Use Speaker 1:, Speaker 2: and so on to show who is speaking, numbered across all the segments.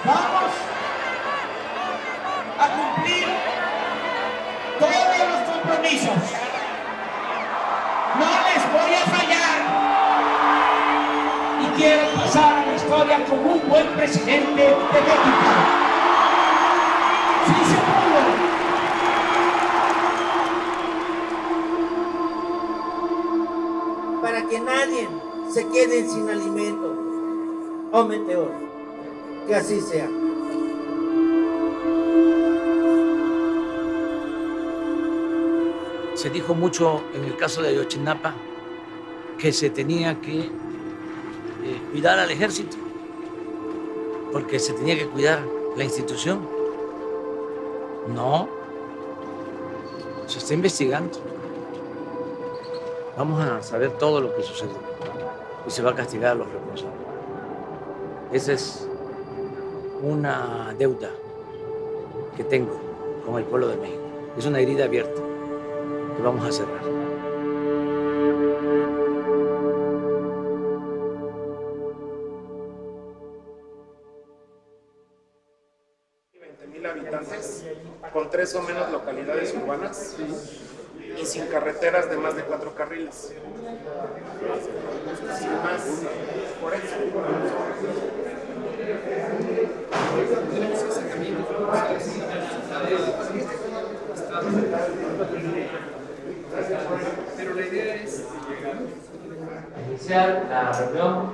Speaker 1: Vamos a cumplir todos los compromisos. No les voy a fallar. Y quiero pasar a la historia como un buen presidente de México. ¡Sí se pudo!
Speaker 2: Para que nadie se quede sin alimento o meteor. Que así sea.
Speaker 3: Se dijo mucho en el caso de Ayotzinapa que se tenía que cuidar al ejército, porque se tenía que cuidar la institución. No, se está investigando. Vamos a saber todo lo que sucedió y se va a castigar a los responsables. Esa es una deuda que tengo con el pueblo de México. Es una herida abierta que vamos a cerrar.
Speaker 4: Habitantes, con 3 o menos localidades urbanas y sin carreteras de más de 4 carriles. Sin más, por eso.
Speaker 3: Pero la idea es iniciar la reunión.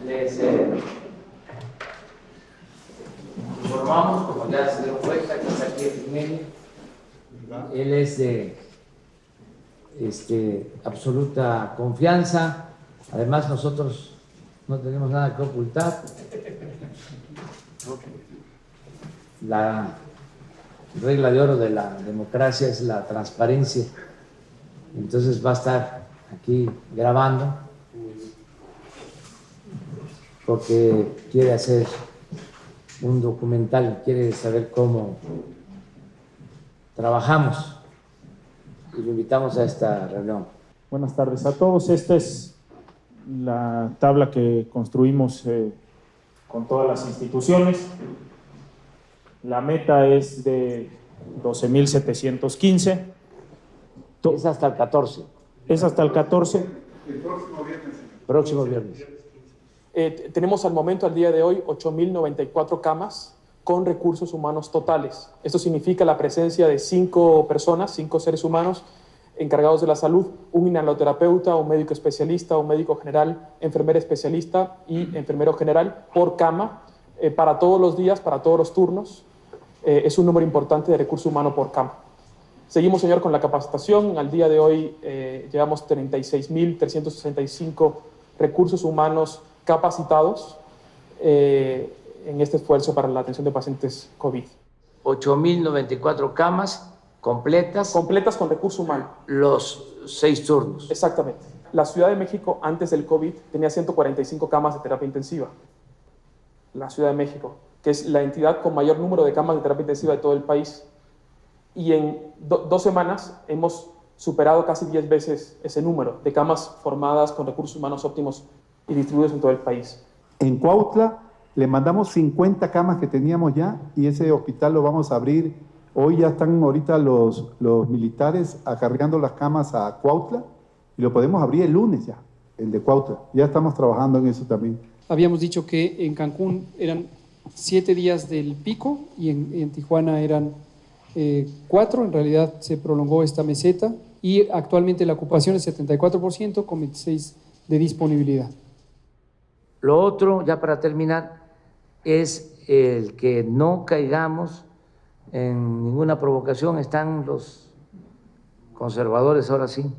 Speaker 3: Les informamos, como ya se dieron cuenta, que está aquí Jiménez. Él es de absoluta confianza. Además, nosotros no tenemos nada que ocultar. La regla de oro de la democracia es la transparencia. Entonces va a estar aquí grabando porque quiere hacer un documental, quiere saber cómo trabajamos y lo invitamos a esta reunión.
Speaker 5: Buenas tardes a todos. Esta es la tabla que construimos con todas las instituciones. La meta es de 12,715.
Speaker 3: Es hasta el 14.
Speaker 5: Es hasta el 14.
Speaker 6: El próximo viernes.
Speaker 3: Próximo viernes.
Speaker 7: Tenemos al momento, al día de hoy, 8,094 camas con recursos humanos totales. Esto significa la presencia de 5 personas, 5 seres humanos encargados de la salud, un inhaloterapeuta, un médico especialista, un médico general, enfermera especialista y enfermero general por cama para todos los días, para todos los turnos. Es un número importante de recurso humano por cama. Seguimos, señor, con la capacitación. Al día de hoy llevamos 36,365 recursos humanos capacitados en este esfuerzo para la atención de pacientes COVID.
Speaker 3: 8,094 camas completas.
Speaker 7: Completas con recurso humano.
Speaker 3: Los 6 turnos.
Speaker 7: Exactamente. La Ciudad de México, antes del COVID, tenía 145 camas de terapia intensiva. La Ciudad de México, que es la entidad con mayor número de camas de terapia intensiva de todo el país. Y en 2 semanas hemos superado casi 10 veces ese número de camas formadas con recursos humanos óptimos y distribuidos en todo el país.
Speaker 6: En Cuautla le mandamos 50 camas que teníamos ya y ese hospital lo vamos a abrir. Hoy ya están ahorita los militares cargando las camas a Cuautla y lo podemos abrir el lunes ya, el de Cuautla. Ya estamos trabajando en eso también.
Speaker 8: Habíamos dicho que en Cancún eran 7 días del pico y en Tijuana eran 4. En realidad se prolongó esta meseta y actualmente la ocupación es 74% con 26% de disponibilidad.
Speaker 3: Lo otro, ya para terminar, es el que no caigamos en ninguna provocación. Están los conservadores ahora sí,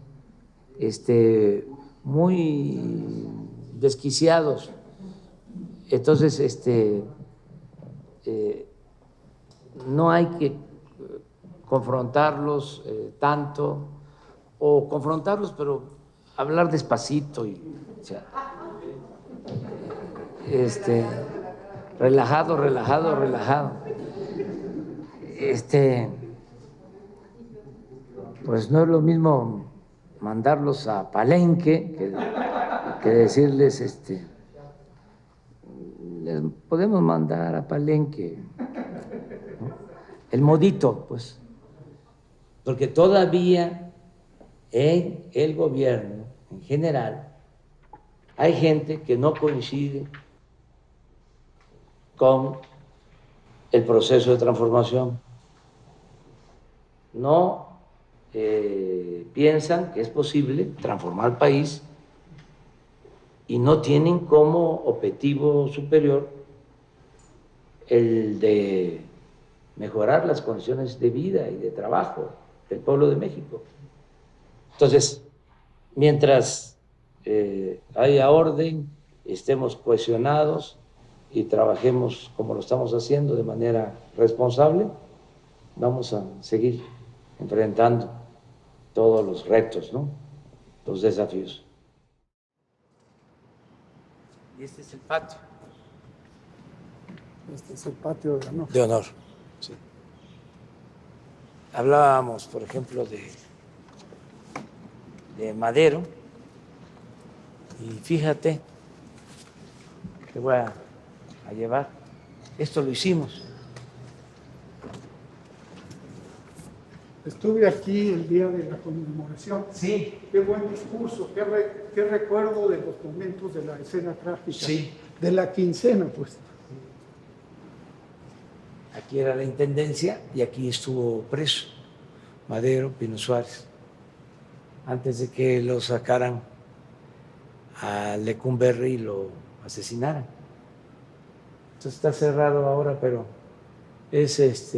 Speaker 3: muy desquiciados. Entonces, no hay que confrontarlos tanto, o confrontarlos, pero hablar despacito y, o sea, relajado. Pues no es lo mismo mandarlos a Palenque que decirles les podemos mandar a Palenque, ¿no? El modito, pues, porque todavía en el gobierno en general hay gente que no coincide con el proceso de transformación. No piensan que es posible transformar el país y no tienen como objetivo superior el de mejorar las condiciones de vida y de trabajo del pueblo de México. Entonces, mientras haya orden, estemos cohesionados y trabajemos como lo estamos haciendo de manera responsable, vamos a seguir enfrentando todos los retos, ¿no? Los desafíos. Y este es el patio.
Speaker 9: Este es el patio de honor.
Speaker 3: De honor, sí. Hablábamos, por ejemplo, de Madero, y fíjate, te voy a llevar, esto lo hicimos.
Speaker 9: Estuve aquí el día de la conmemoración.
Speaker 3: Sí.
Speaker 9: Qué buen discurso, qué recuerdo de los momentos de la escena trágica.
Speaker 3: Sí.
Speaker 9: De la quincena, pues.
Speaker 3: Aquí era la intendencia y aquí estuvo preso Madero, Pino Suárez, antes de que lo sacaran a Lecumberri y lo asesinaran. Entonces está cerrado ahora, pero es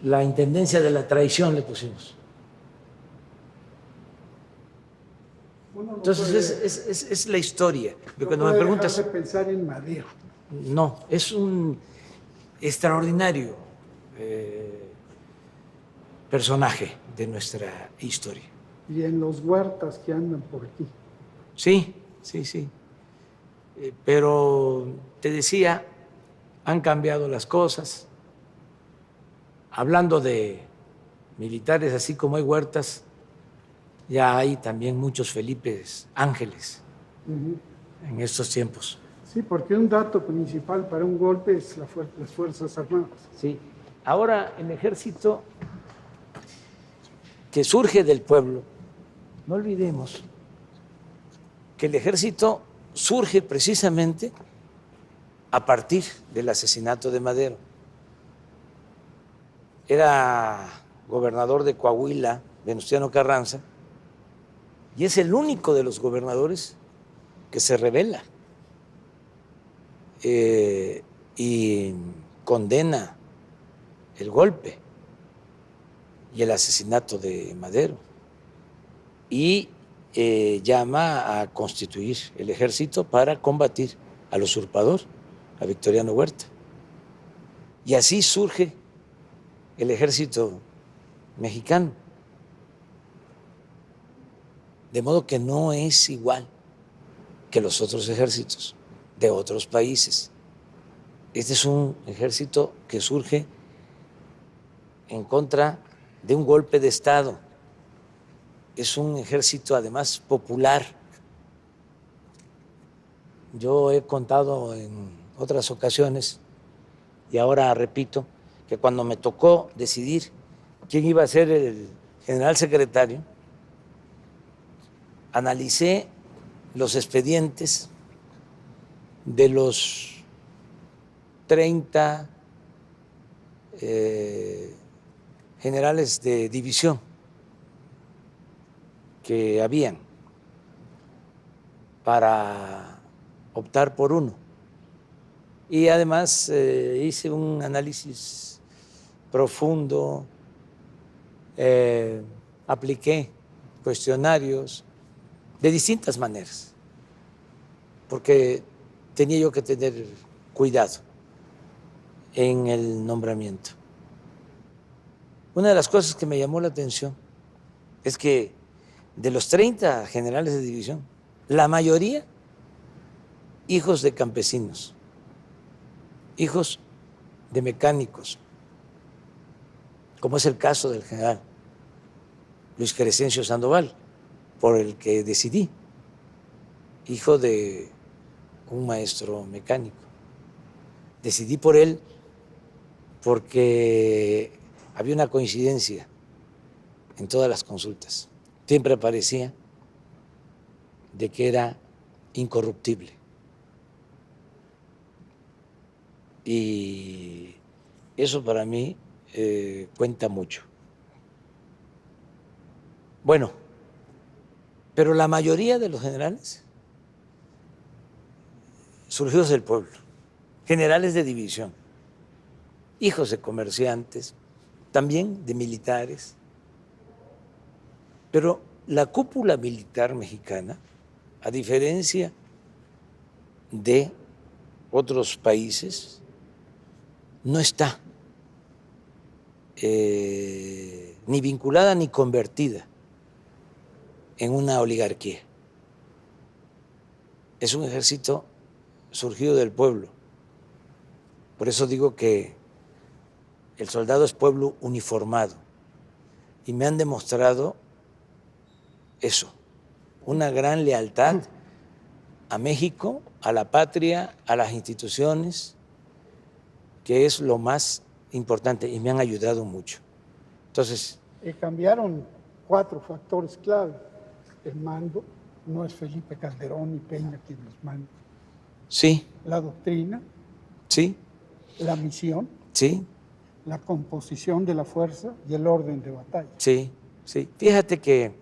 Speaker 3: la intendencia de la traición le pusimos.
Speaker 9: Uno
Speaker 3: Entonces es la historia.
Speaker 9: no
Speaker 3: Cuando me
Speaker 9: puede
Speaker 3: preguntas,
Speaker 9: dejar de pensar en Madero.
Speaker 3: no, es un extraordinario personaje de nuestra historia.
Speaker 9: Y en los huertas que andan por aquí.
Speaker 3: Sí, sí, sí. Pero te decía, han cambiado las cosas. Hablando de militares, así como hay Huertas, ya hay también muchos Felipes Ángeles en estos tiempos.
Speaker 9: Sí, porque un dato principal para un golpe es las Fuerzas Armadas.
Speaker 3: Sí. Ahora el ejército que surge del pueblo, no olvidemos que el ejército surge precisamente a partir del asesinato de Madero. Era gobernador de Coahuila, Venustiano Carranza, y es el único de los gobernadores que se rebela y condena el golpe y el asesinato de Madero y llama a constituir el ejército para combatir al usurpador, a Victoriano Huerta. Y así surge el ejército mexicano. De modo que no es igual que los otros ejércitos de otros países. Este es un ejército que surge en contra de un golpe de Estado. Es un ejército además popular. Yo he contado en otras ocasiones y ahora repito que cuando me tocó decidir quién iba a ser el general secretario, analicé los expedientes de los 30 generales de división que habían para optar por uno. Y además hice un análisis profundo, apliqué cuestionarios de distintas maneras, porque tenía yo que tener cuidado en el nombramiento. Una de las cosas que me llamó la atención es que de los 30 generales de división, la mayoría hijos de campesinos, hijos de mecánicos, como es el caso del general Luis Crescencio Sandoval, por el que decidí, hijo de un maestro mecánico. Decidí por él porque había una coincidencia en todas las consultas. Siempre parecía de que era incorruptible. Y eso para mí cuenta mucho. Bueno, pero la mayoría de los generales surgidos del pueblo, generales de división, hijos de comerciantes, también de militares. Pero la cúpula militar mexicana, a diferencia de otros países, no está ni vinculada ni convertida en una oligarquía. Es un ejército surgido del pueblo. Por eso digo que el soldado es pueblo uniformado. Y me han demostrado eso, una gran lealtad a México, a la patria, a las instituciones, que es lo más importante, y me han ayudado mucho. Entonces,
Speaker 9: cambiaron 4 factores clave. El mando, no es Felipe Calderón ni Peña quien los manda.
Speaker 3: sí,
Speaker 9: La doctrina,
Speaker 3: sí,
Speaker 9: la misión,
Speaker 3: sí,
Speaker 9: la composición de la fuerza y el orden de batalla.
Speaker 3: sí, sí. Fíjate que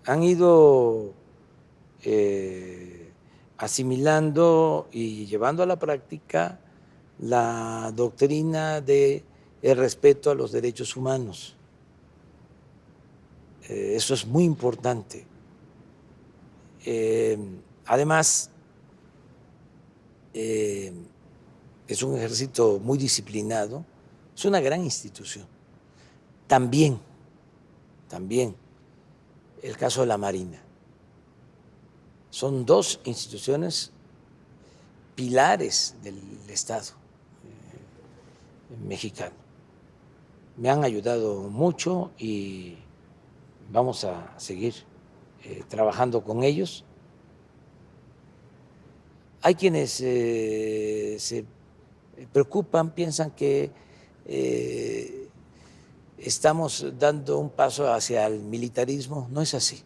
Speaker 3: han ido asimilando y llevando a la práctica la doctrina de el respeto a los derechos humanos. Eso es muy importante. Además, es un ejército muy disciplinado, es una gran institución. También el caso de la Marina. Son 2 instituciones pilares del Estado mexicano. Me han ayudado mucho y vamos a seguir trabajando con ellos. Hay quienes se preocupan, piensan que estamos dando un paso hacia el militarismo. No es así.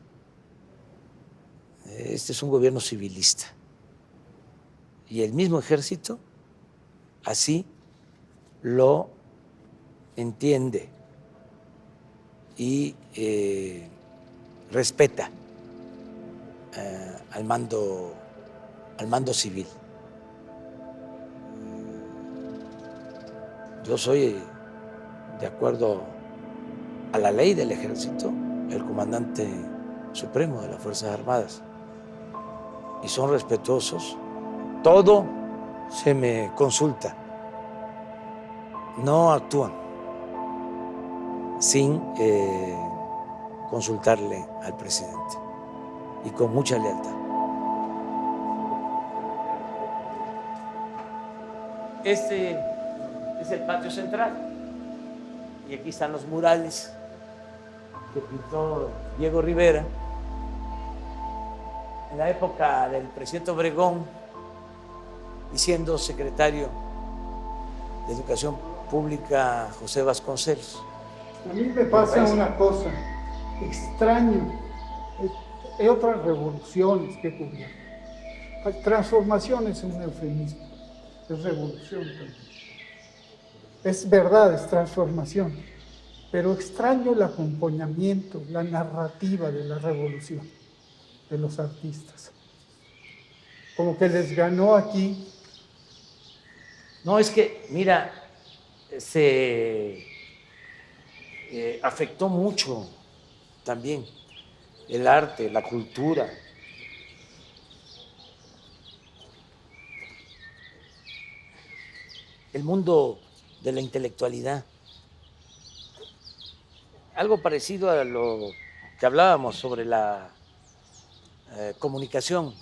Speaker 3: Este es un gobierno civilista. Y el mismo ejército así lo entiende y respeta al mando civil. Yo soy, de acuerdo a la ley del ejército, el comandante supremo de las Fuerzas Armadas, y son respetuosos. Todo se me consulta. No actúan sin consultarle al presidente y con mucha lealtad. Este es el patio central y aquí están los murales que pintó Diego Rivera en la época del presidente Obregón y siendo secretario de Educación Pública José Vasconcelos.
Speaker 9: A mí me pasa una cosa extraño. Hay otras revoluciones que ocurrieron. Hay transformaciones, es un eufemismo. Es revolución también. Es verdad, es transformación. Pero extraño el acompañamiento, la narrativa de la revolución de los artistas. Como que les ganó aquí.
Speaker 3: No, es que, mira, se afectó mucho también el arte, la cultura. El mundo de la intelectualidad. Algo parecido a lo que hablábamos sobre la comunicación.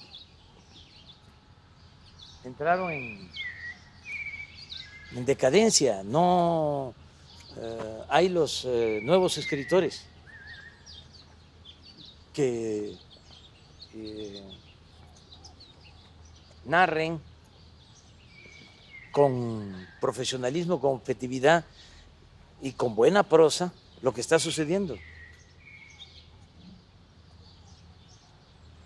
Speaker 3: Entraron en decadencia, no hay los nuevos escritores que narren con profesionalismo, con objetividad y con buena prosa lo que está sucediendo.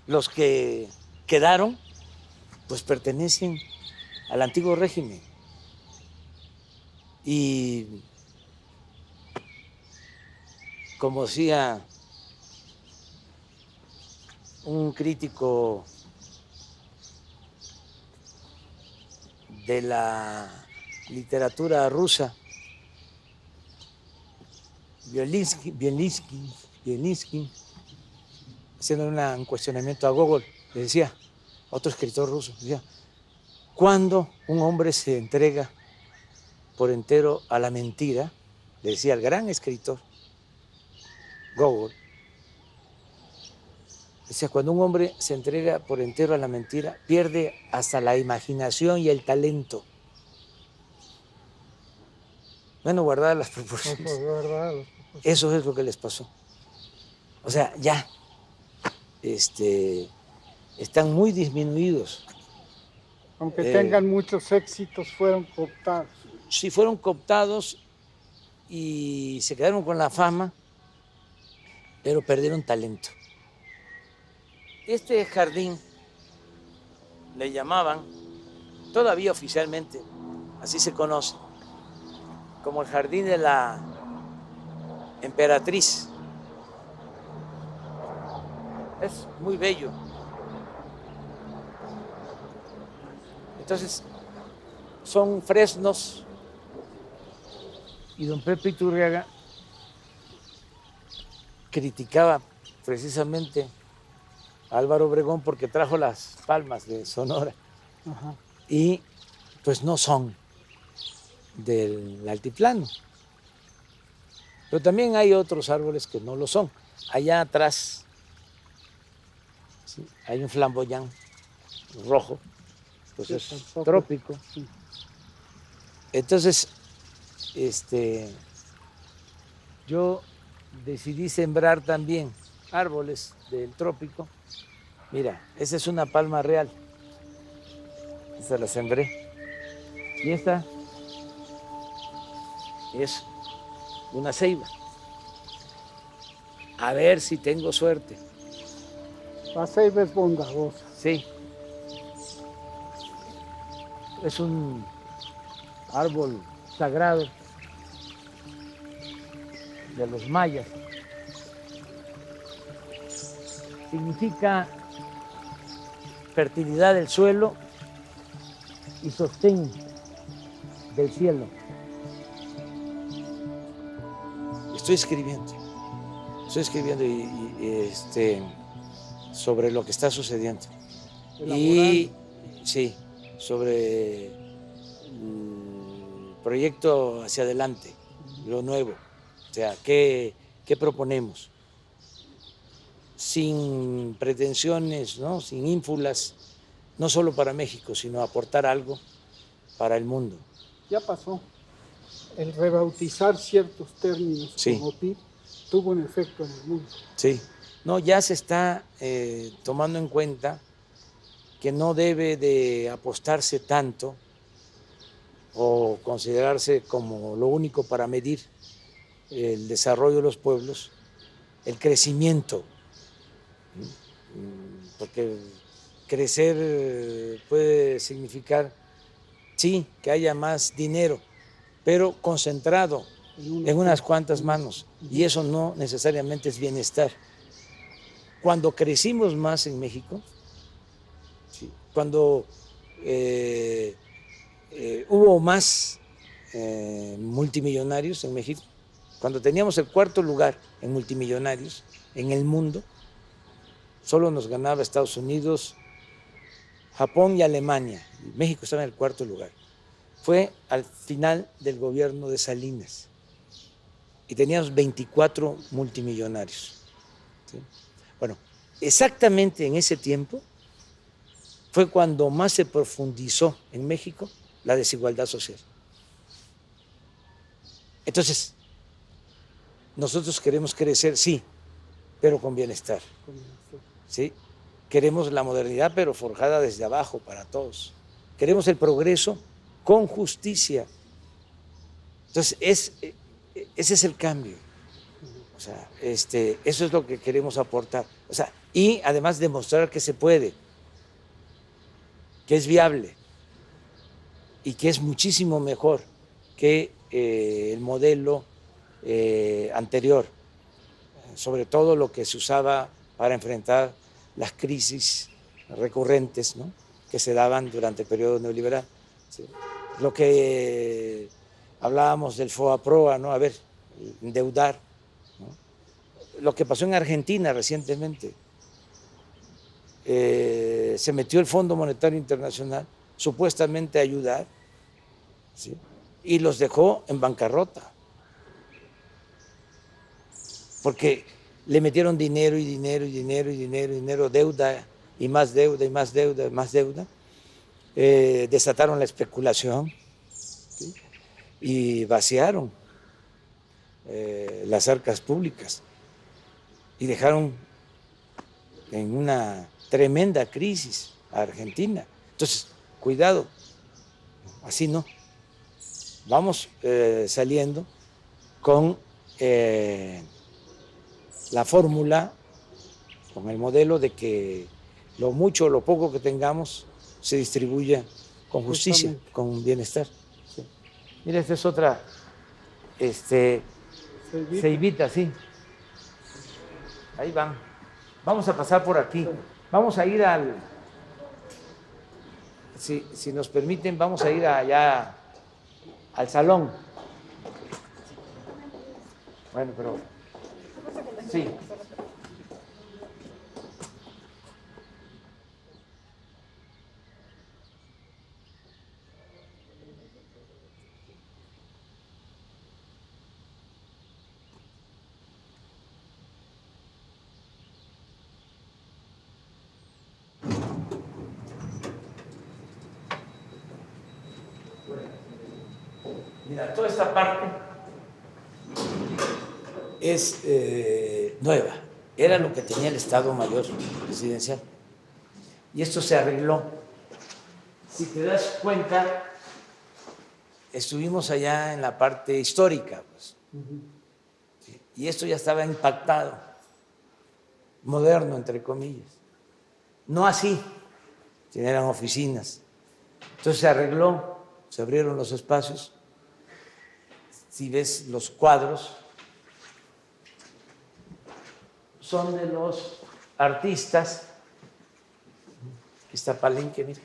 Speaker 3: Los que quedaron, pues pertenecen al antiguo régimen. Y como decía un crítico de la literatura rusa, Bielinsky, haciendo un cuestionamiento a Gogol, le decía, otro escritor ruso, decía, ¿cuándo un hombre se entrega por entero a la mentira? Le decía al gran escritor Gogol, decía, cuando un hombre se entrega por entero a la mentira, pierde hasta la imaginación y el talento. Bueno, guardar las proporciones. Eso es lo que les pasó. O sea, ya están muy disminuidos.
Speaker 9: Aunque tengan muchos éxitos, fueron cooptados.
Speaker 3: Sí, fueron cooptados y se quedaron con la fama, pero perdieron talento. Este jardín le llamaban, todavía oficialmente, así se conoce, como el jardín de la emperatriz. Es muy bello. Entonces, son fresnos y don Pepe Iturriaga criticaba precisamente a Álvaro Obregón porque trajo las palmas de Sonora.
Speaker 9: Ajá.
Speaker 3: Y pues no son del altiplano. Pero también hay otros árboles que no lo son. Allá atrás ¿sí? Hay un flamboyán rojo, pues es trópico.
Speaker 9: Sí.
Speaker 3: Entonces, yo decidí sembrar también árboles del trópico. Mira, esa es una palma real. Esa la sembré. Y esta es una ceiba. A ver si tengo suerte.
Speaker 9: La ceiba es bondadosa.
Speaker 3: Sí. Es un árbol sagrado de los mayas. Significa fertilidad del suelo y sostén del cielo. Estoy escribiendo sobre lo que está sucediendo. Y sí, sobre el proyecto hacia adelante, lo nuevo. O sea, ¿qué proponemos? Sin pretensiones, ¿no? Sin ínfulas, no solo para México, sino aportar algo para el mundo.
Speaker 9: Ya pasó. El rebautizar ciertos términos
Speaker 3: Sí.
Speaker 9: como PIB tuvo un efecto en el mundo.
Speaker 3: Sí, no, ya se está tomando en cuenta que no debe de apostarse tanto o considerarse como lo único para medir el desarrollo de los pueblos, el crecimiento, porque crecer puede significar, sí, que haya más dinero, pero concentrado en unas cuantas manos, y eso no necesariamente es bienestar. Cuando crecimos más en México, ¿sí? Cuando hubo más multimillonarios en México, cuando teníamos el cuarto lugar en multimillonarios en el mundo, solo nos ganaba Estados Unidos, Japón y Alemania. México estaba en el cuarto lugar. Fue al final del gobierno de Salinas y teníamos 24 multimillonarios. ¿Sí? Bueno, exactamente en ese tiempo fue cuando más se profundizó en México la desigualdad social. Entonces, nosotros queremos crecer, sí, pero con bienestar. ¿Sí? queremos la modernidad, pero forjada desde abajo para todos. Queremos el progreso con justicia. Entonces, ese es el cambio. O sea, eso es lo que queremos aportar. O sea, y además demostrar que se puede, que es viable y que es muchísimo mejor que el modelo anterior, sobre todo lo que se usaba para enfrentar las crisis recurrentes, ¿no?, que se daban durante el periodo neoliberal. ¿Sí? Lo que hablábamos del FOA-PROA, ¿no? A ver, endeudar, ¿no? Lo que pasó en Argentina recientemente. Se metió el Fondo Monetario Internacional supuestamente a ayudar, ¿sí?, y los dejó en bancarrota, porque le metieron dinero y dinero y dinero y dinero y dinero, deuda y más deuda y más deuda y más deuda, desataron la especulación, ¿sí?, y vaciaron las arcas públicas y dejaron en una tremenda crisis a Argentina. Entonces, cuidado, así no. Vamos saliendo con la fórmula, con el modelo de que lo mucho o lo poco que tengamos se distribuya con justicia, con bienestar. Sí. Mira, esta es otra ceibita, sí. Ahí van. Vamos a pasar por aquí. Vamos a ir si nos permiten, vamos a ir allá al salón. Bueno, pero sí. Mira, toda esta parte es nueva, era lo que tenía el Estado Mayor Presidencial y esto se arregló. Si te das cuenta, estuvimos allá en la parte histórica, pues, ¿sí?, y esto ya estaba impactado, moderno, entre comillas, no así, eran oficinas. Entonces se arregló, se abrieron los espacios. Si ves los cuadros, son de los artistas. Aquí está Palenque, mira.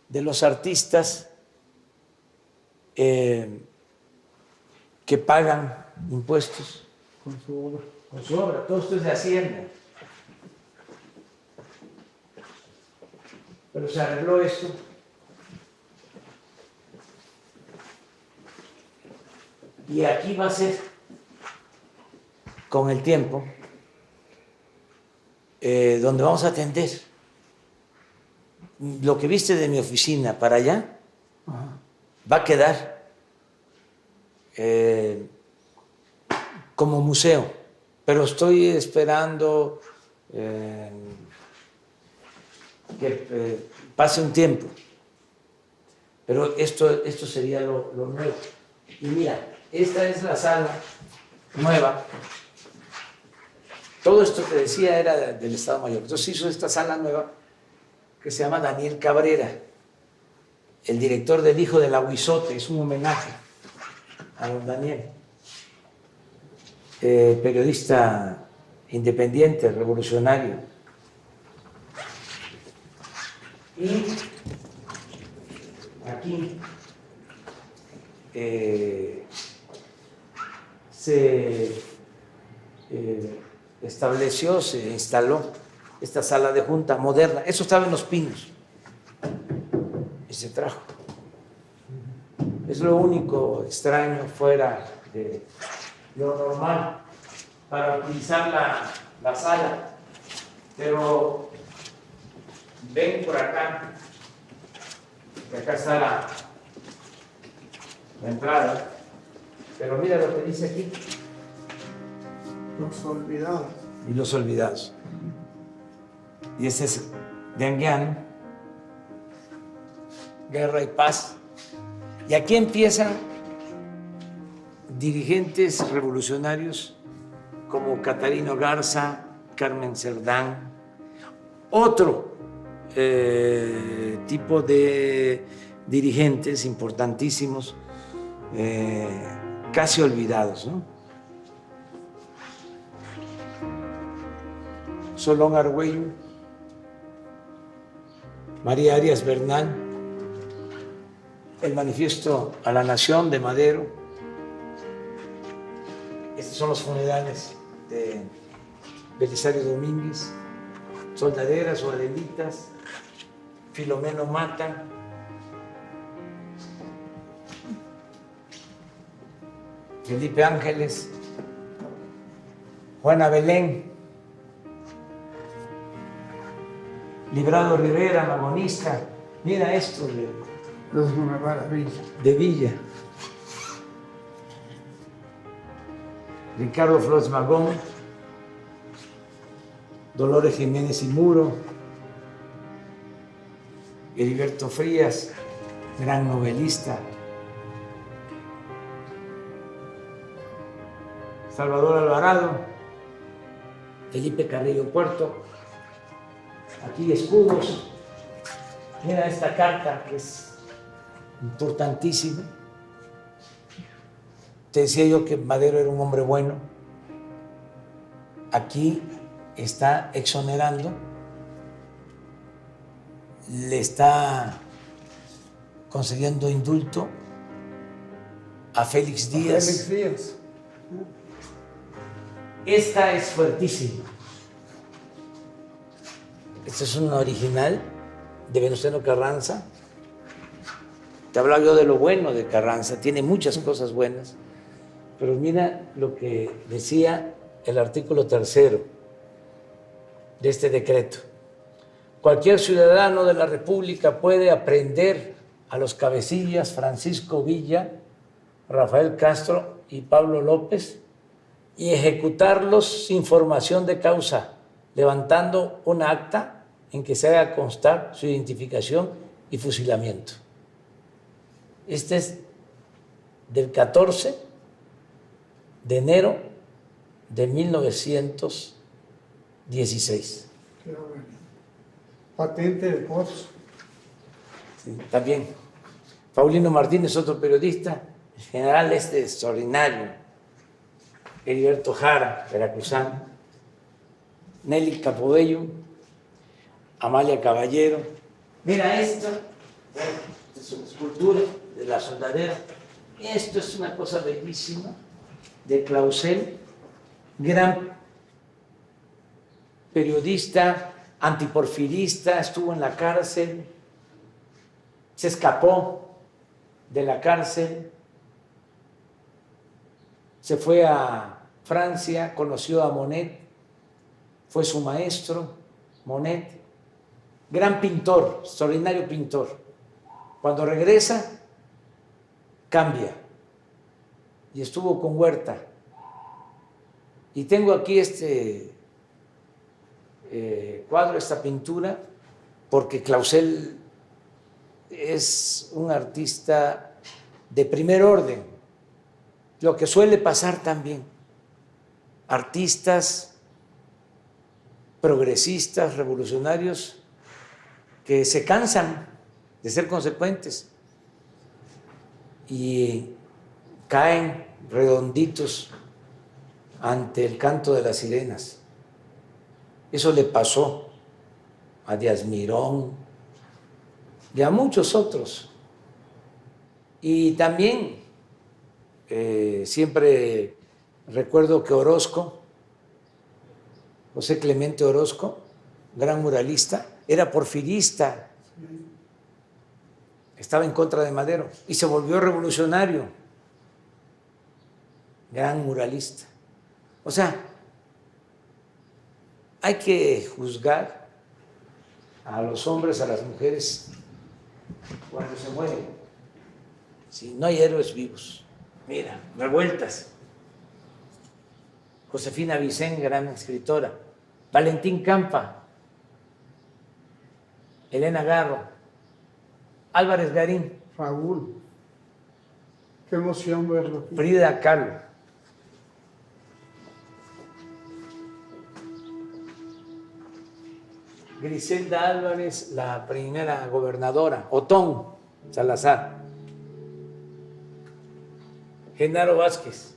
Speaker 3: De los artistas que pagan impuestos
Speaker 9: Con su obra.
Speaker 3: con su obra. Todo esto es de Hacienda. Pero se arregló esto. Y aquí va a ser, con el tiempo, donde vamos a atender. Lo que viste de mi oficina para allá va a quedar como museo, pero estoy esperando que pase un tiempo. Pero esto sería lo nuevo. Y mira, esta es la sala nueva. Todo esto que decía era del Estado Mayor. Entonces hizo esta sala nueva que se llama Daniel Cabrera, el director del Hijo del Aguizote. Es un homenaje a don Daniel, periodista independiente, revolucionario. Y aquí se estableció, se instaló esta sala de junta moderna. Eso estaba en Los Pinos y se trajo. Es lo único extraño fuera de lo normal para utilizar la sala. Pero ven por acá, que acá está la entrada. Pero mira lo que dice aquí.
Speaker 9: Los olvidados.
Speaker 3: y los olvidados. Y este es de Anguiano, Guerra y Paz. Y aquí empiezan dirigentes revolucionarios como Catarino Garza, Carmen Cerdán, otro tipo de dirigentes importantísimos, casi olvidados, ¿no? Solón Argüello, María Arias Bernal, el Manifiesto a la Nación de Madero. Estos son los funerales de Belisario Domínguez, Soldaderas o Adelitas, Filomeno Mata, Felipe Ángeles, Juana Belén, Librado Rivera, magonista. Mira esto de Villa. Ricardo Flores Magón, Dolores Jiménez y Muro, Heriberto Frías, gran novelista, Salvador Alvarado, Felipe Carrillo Puerto, aquí escudos. Mira esta carta que es importantísima. Te decía yo que Madero era un hombre bueno. Aquí está exonerando, le está concediendo indulto a Félix Díaz. Esta es fuertísima. Esta es una original de Venustiano Carranza. Te hablaba yo de lo bueno de Carranza, tiene muchas cosas buenas, pero mira lo que decía el artículo 3 de este decreto. Cualquier ciudadano de la República puede aprehender a los cabecillas Francisco Villa, Rafael Castro y Pablo López y ejecutarlos sin formación de causa, levantando un acta en que se haga constar su identificación y fusilamiento. Este es del 14 de enero de 1916.
Speaker 9: Patente de Pozo.
Speaker 3: Sí, también. Paulino Martínez, otro periodista, el general extraordinario. Heriberto Jara, veracruzano. Nelly Capobello, Amalia Caballero. Mira esto, es una escultura de la soldadera. Esto es una cosa bellísima de Clausel, gran periodista, antiporfirista, estuvo en la cárcel, se escapó de la cárcel, se fue a Francia, conoció a Monet, fue su maestro, Monet, gran pintor, extraordinario pintor. Cuando regresa, cambia y estuvo con Huerta. Y tengo aquí este cuadro, esta pintura, porque Clausel es un artista de primer orden, lo que suele pasar también. Artistas progresistas, revolucionarios, que se cansan de ser consecuentes y caen redonditos ante el canto de las sirenas. Eso le pasó a Díaz Mirón y a muchos otros. Y también siempre recuerdo que Orozco, José Clemente Orozco, gran muralista, era porfirista, estaba en contra de Madero y se volvió revolucionario, gran muralista. O sea, hay que juzgar a los hombres, a las mujeres, cuando se mueren. Si no hay héroes vivos. Mira, revueltas. Josefina Vicén, gran escritora, Valentín Campa, Elena Garro, Álvarez Garín,
Speaker 9: Raúl, qué emoción verlo aquí.
Speaker 3: Frida Kahlo, Griselda Álvarez, la primera gobernadora, Otón Salazar, Genaro Vázquez,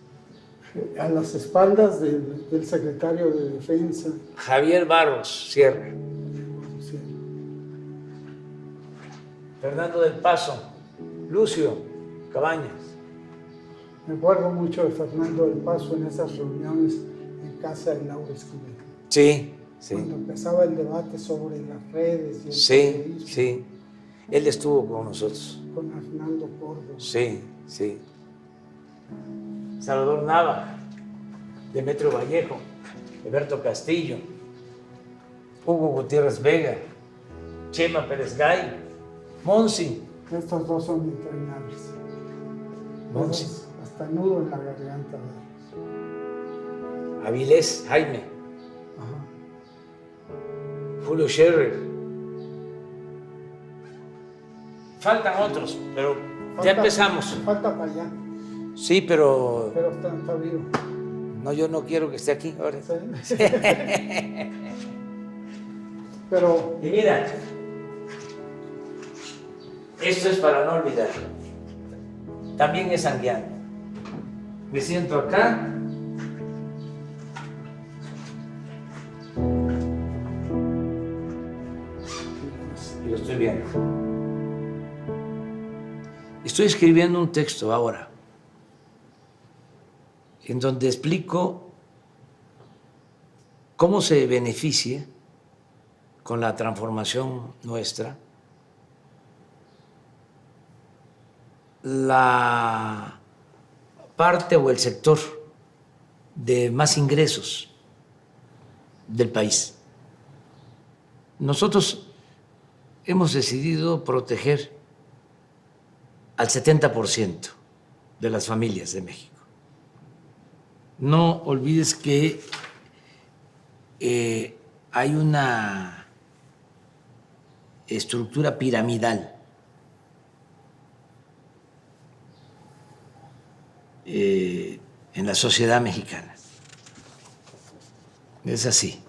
Speaker 9: A las espaldas del secretario de Defensa.
Speaker 3: Javier Barros Sierra,
Speaker 9: Sí.
Speaker 3: Fernando del Paso, Lucio Cabañas,
Speaker 9: Me acuerdo mucho de Fernando del Paso en esas reuniones en casa de Laura Esquivel.
Speaker 3: sí, sí,
Speaker 9: Cuando empezaba el debate sobre las redes y el
Speaker 3: sí,
Speaker 9: periodismo,
Speaker 3: sí, él estuvo con nosotros,
Speaker 9: con Arnaldo Córdoba.
Speaker 3: sí, sí. Salvador Nava, Demetrio Vallejo, Alberto Castillo, Hugo Gutiérrez Vega, Chema Pérez Gay, Monsi,
Speaker 9: Estos dos son entrañables.
Speaker 3: Monsi,
Speaker 9: Esos hasta nudo en la garganta.
Speaker 3: Avilés Jaime,
Speaker 9: Ajá.
Speaker 3: Julio Scherer. Faltan otros, pero ya empezamos.
Speaker 9: Falta para allá,
Speaker 3: Sí, pero
Speaker 9: pero está vivo.
Speaker 3: no, yo no quiero que esté aquí ahora.
Speaker 9: Sí. Pero
Speaker 3: Y mira, esto es para no olvidar. También es sanguiano. Me siento acá. Y lo estoy viendo. Estoy escribiendo un texto ahora en donde explico cómo se beneficia con la transformación nuestra la parte o el sector de más ingresos del país. Nosotros hemos decidido proteger al 70% de las familias de México. No olvides que hay una estructura piramidal en la sociedad mexicana. Es así.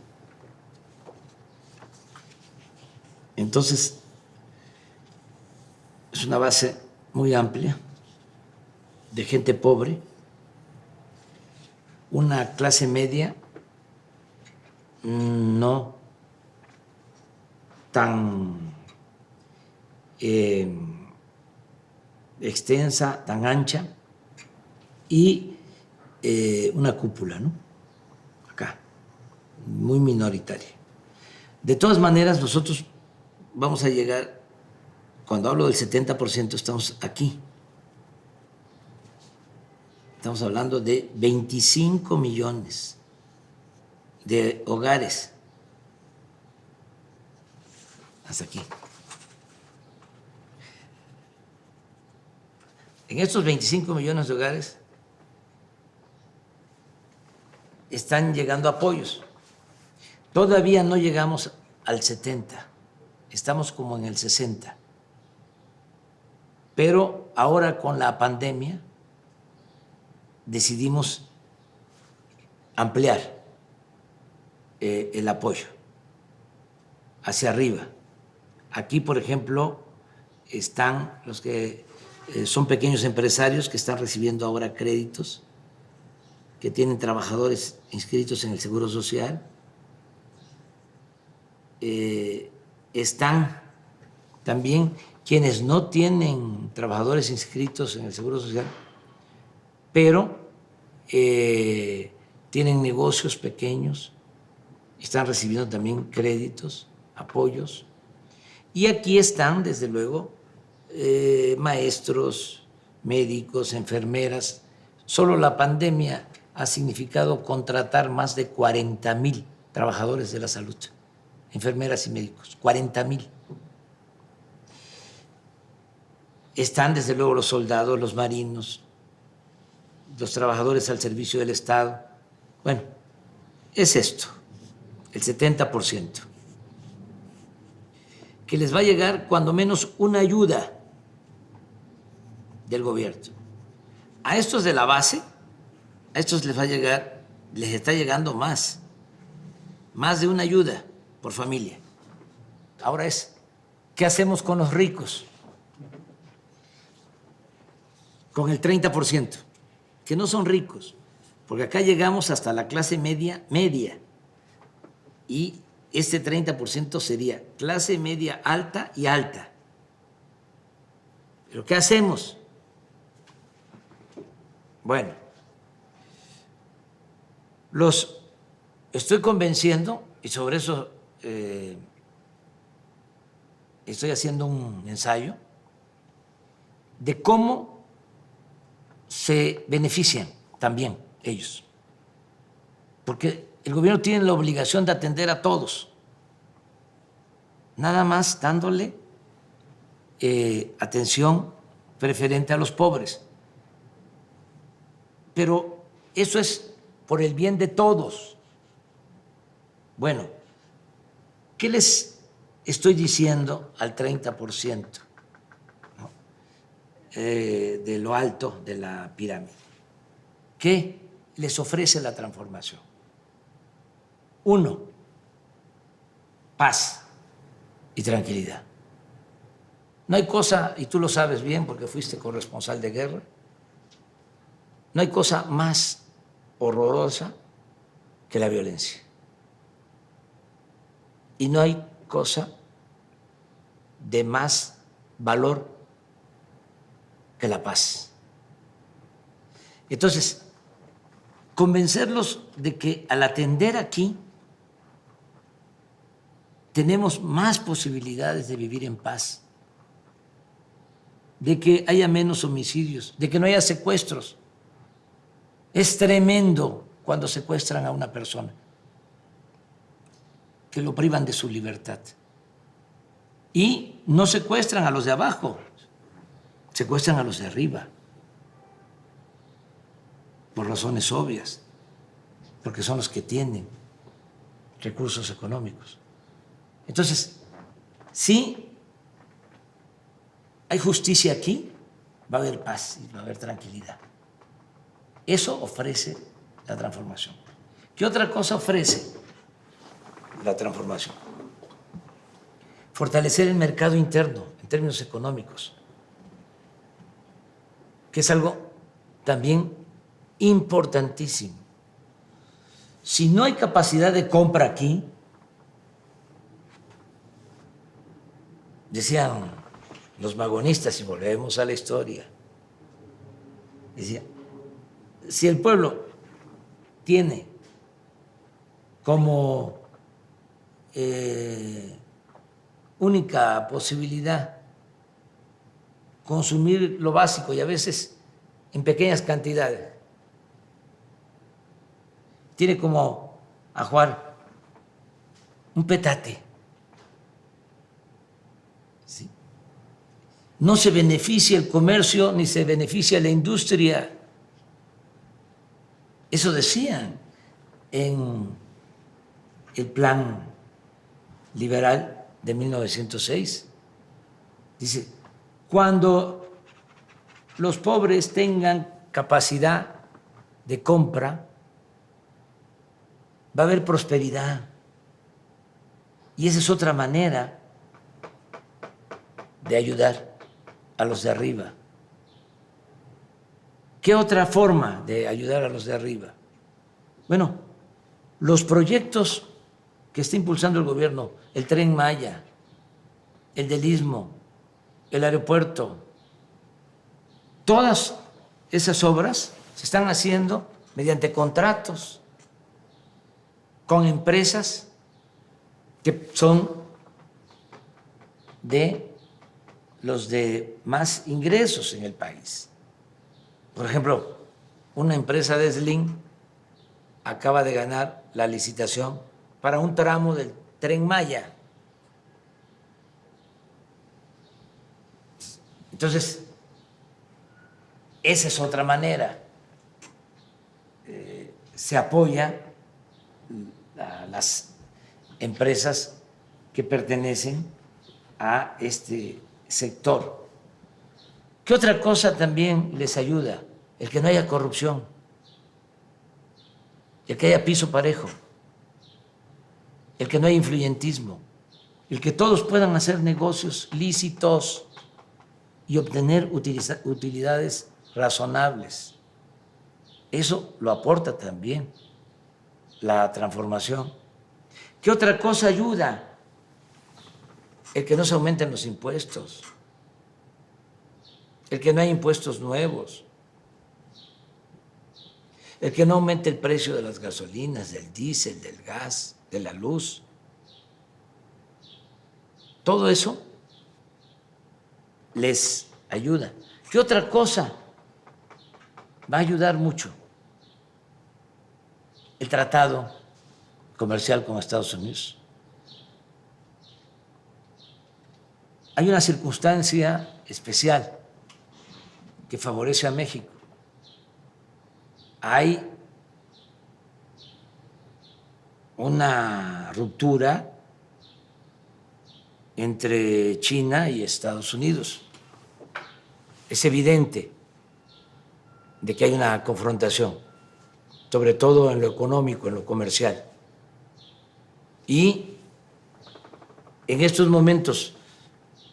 Speaker 3: Entonces, es una base muy amplia de gente pobre, una clase media no tan extensa, tan ancha, y una cúpula, ¿no? Acá, muy minoritaria. De todas maneras, nosotros vamos a llegar, cuando hablo del 70%, estamos aquí. Estamos hablando de 25 millones de hogares. Hasta aquí. En estos 25 millones de hogares están llegando apoyos. Todavía no llegamos al 70, estamos como en el 60. Pero ahora con la pandemia decidimos ampliar el apoyo hacia arriba. Aquí, por ejemplo, están los que son pequeños empresarios que están recibiendo ahora créditos, que tienen trabajadores inscritos en el Seguro Social. Están también quienes no tienen trabajadores inscritos en el Seguro Social, pero tienen negocios pequeños, están recibiendo también créditos, apoyos. Y aquí están, desde luego, maestros, médicos, enfermeras. Solo la pandemia ha significado contratar más de 40,000 trabajadores de la salud, enfermeras y médicos, 40,000. Están, desde luego, los soldados, los marinos, los trabajadores al servicio del Estado. Bueno, es esto, el 70%, que les va a llegar cuando menos una ayuda del gobierno. A estos de la base, a estos les va a llegar, les está llegando más de una ayuda por familia. Ahora es, ¿qué hacemos con los ricos? Con el 30%, que no son ricos, porque acá llegamos hasta la clase media, y este 30% sería clase media alta y alta. ¿Pero qué hacemos? Bueno, los estoy convenciendo, y sobre eso estoy haciendo un ensayo, de cómo se benefician también ellos. Porque el gobierno tiene la obligación de atender a todos, nada más dándole atención preferente a los pobres. Pero eso es por el bien de todos. Bueno, ¿qué les estoy diciendo al 30%, ¿no? De lo alto de la pirámide? ¿Qué les ofrece la transformación? 1, paz y tranquilidad. No hay cosa, y tú lo sabes bien porque fuiste corresponsal de guerra, no hay cosa más horrorosa que la violencia. Y no hay cosa de más valor que la paz. Entonces, convencerlos de que al atender aquí tenemos más posibilidades de vivir en paz, de que haya menos homicidios, de que no haya secuestros. Es tremendo cuando secuestran a una persona, que lo privan de su libertad. Y no secuestran a los de abajo, secuestran a los de arriba, por razones obvias, porque son los que tienen recursos económicos. Entonces, si hay justicia aquí, va a haber paz y va a haber tranquilidad. Eso ofrece la transformación. ¿Qué otra cosa ofrece la transformación? Fortalecer el mercado interno en términos económicos, que es algo también importantísimo. Si no hay capacidad de compra aquí, decían los magonistas, y volvemos a la historia, decían, si el pueblo tiene como única posibilidad consumir lo básico y a veces en pequeñas cantidades, tiene como ajuar un petate, ¿sí? No se beneficia el comercio ni se beneficia la industria. Eso decían en el plan liberal de 1906. Dice, cuando los pobres tengan capacidad de compra, va a haber prosperidad. Y esa es otra manera de ayudar a los de arriba. ¿Qué otra forma de ayudar a los de arriba? Bueno, los proyectos que está impulsando el gobierno, el Tren Maya, el del Istmo, el aeropuerto, todas esas obras se están haciendo mediante contratos con empresas que son de los de más ingresos en el país. Por ejemplo, una empresa de Slim acaba de ganar la licitación para un tramo del Tren Maya. Entonces, esa es otra manera. Se apoya las empresas que pertenecen a este sector. ¿Qué otra cosa también les ayuda? El que no haya corrupción, el que haya piso parejo, el que no haya influyentismo, el que todos puedan hacer negocios lícitos y obtener utilidades razonables. Eso lo aporta también la transformación. ¿Qué otra cosa ayuda? El que no se aumenten los impuestos, el que no haya impuestos nuevos, el que no aumente el precio de las gasolinas, del diésel, del gas, de la luz. Todo eso les ayuda. ¿Qué otra cosa va a ayudar mucho? El tratado comercial con Estados Unidos. Hay una circunstancia especial que favorece a México. Hay una ruptura entre China y Estados Unidos. Es evidente de que hay una confrontación, sobre todo en lo económico, en lo comercial. Y en estos momentos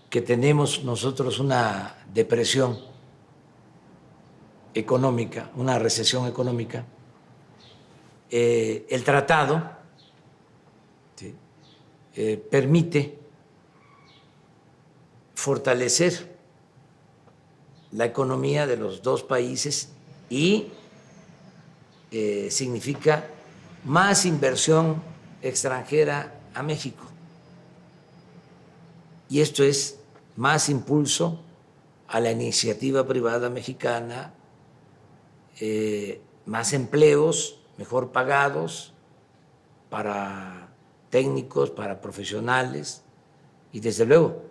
Speaker 3: que tenemos nosotros una depresión económica, una recesión económica, el tratado permite fortalecer la economía de los dos países y significa más inversión extranjera a México. Y esto es más impulso a la iniciativa privada mexicana, más empleos mejor pagados para técnicos, para profesionales y desde luego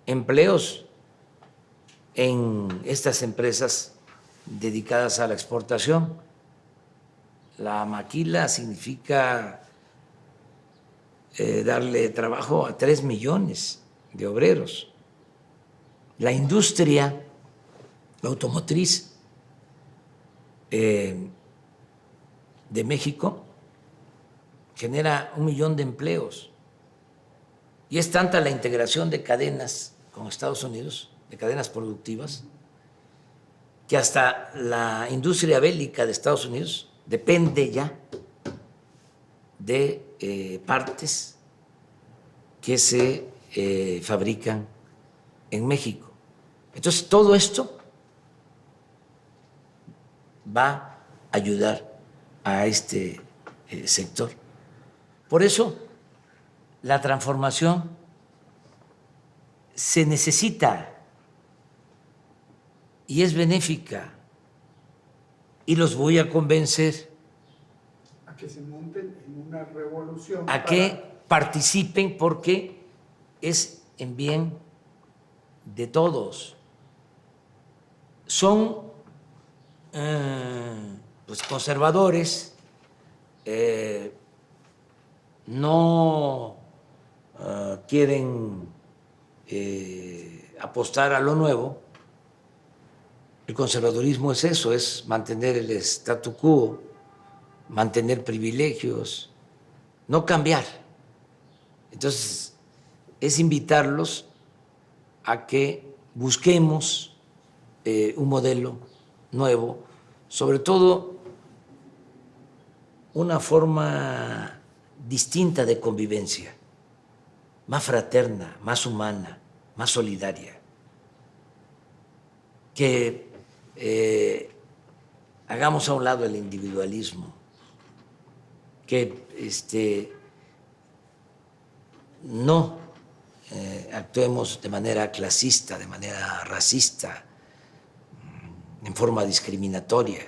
Speaker 3: empleos en estas empresas dedicadas a la exportación. La maquila significa darle trabajo a 3 millones de obreros. La industria automotriz de México genera 1 millón de empleos y es tanta la integración de cadenas con Estados Unidos, de cadenas productivas, que hasta la industria bélica de Estados Unidos depende ya de partes que se fabrican en México. Entonces, todo esto va a ayudar a este sector. Por eso, la transformación se necesita y es benéfica, y los voy a convencer
Speaker 9: a que se monten en una revolución,
Speaker 3: a que participen, porque es en bien de todos. Son pues conservadores, no quieren apostar a lo nuevo. El conservadurismo es eso, es mantener el statu quo, mantener privilegios, no cambiar. Entonces, es invitarlos a que busquemos un modelo nuevo, sobre todo una forma distinta de convivencia, más fraterna, más humana, más solidaria, que hagamos a un lado el individualismo, que no actuemos de manera clasista, de manera racista, en forma discriminatoria,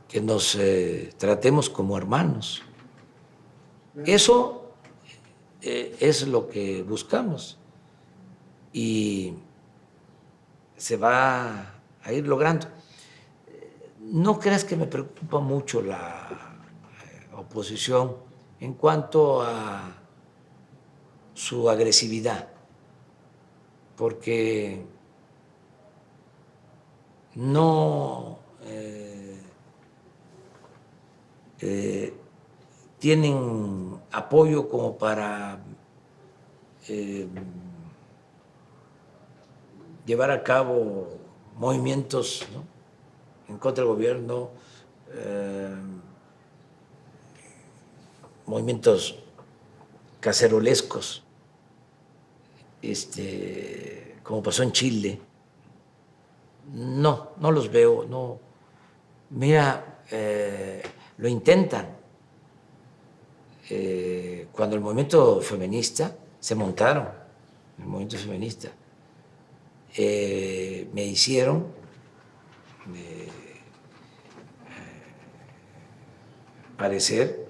Speaker 3: que nos tratemos como hermanos. Eso es lo que buscamos y se va a ir logrando. No creas que me preocupa mucho oposición en cuanto a su agresividad, porque no tienen apoyo como para llevar a cabo movimientos, ¿no?, en contra del gobierno, movimientos cacerolescos, como pasó en Chile. No los veo, no. Mira, lo intentan. Cuando el movimiento feminista se montaron, el movimiento feminista, me hicieron parecer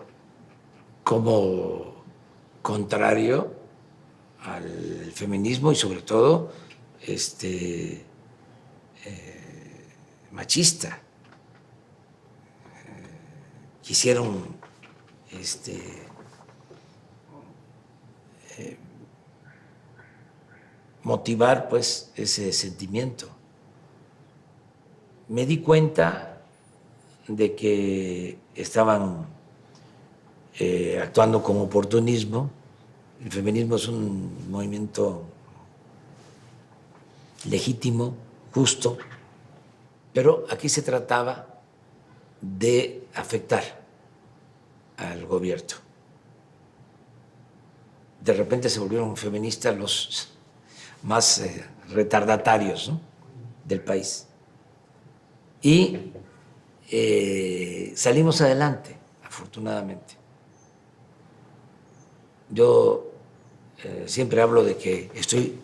Speaker 3: como contrario al feminismo y sobre todo machista. Quisieron motivar pues ese sentimiento. Me di cuenta de que estaban actuando con oportunismo. El feminismo es un movimiento legítimo, justo, pero aquí se trataba de afectar al gobierno. De repente se volvieron feministas los más retardatarios, ¿no?, del país. Y salimos adelante, afortunadamente. Yo siempre hablo de que estoy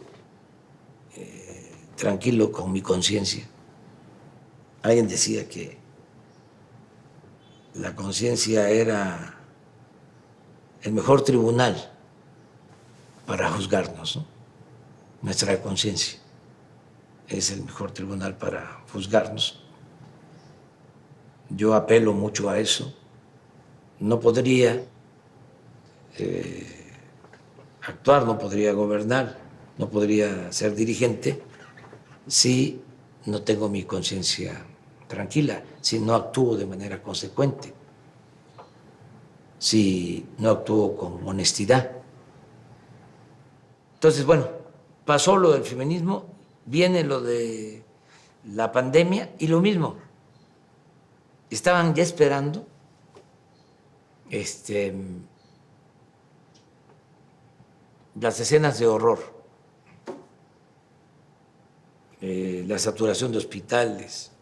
Speaker 3: tranquilo con mi conciencia. Alguien decía que la conciencia era el mejor tribunal para juzgarnos, ¿no? Nuestra conciencia es el mejor tribunal para juzgarnos. Yo apelo mucho a eso. No podría actuar, no podría gobernar, no podría ser dirigente si no tengo mi conciencia tranquila, si no actúo de manera consecuente, si no actúo con honestidad. Entonces, bueno, pasó lo del feminismo, viene lo de la pandemia y lo mismo. Estaban ya esperando las escenas de horror, la saturación de hospitales,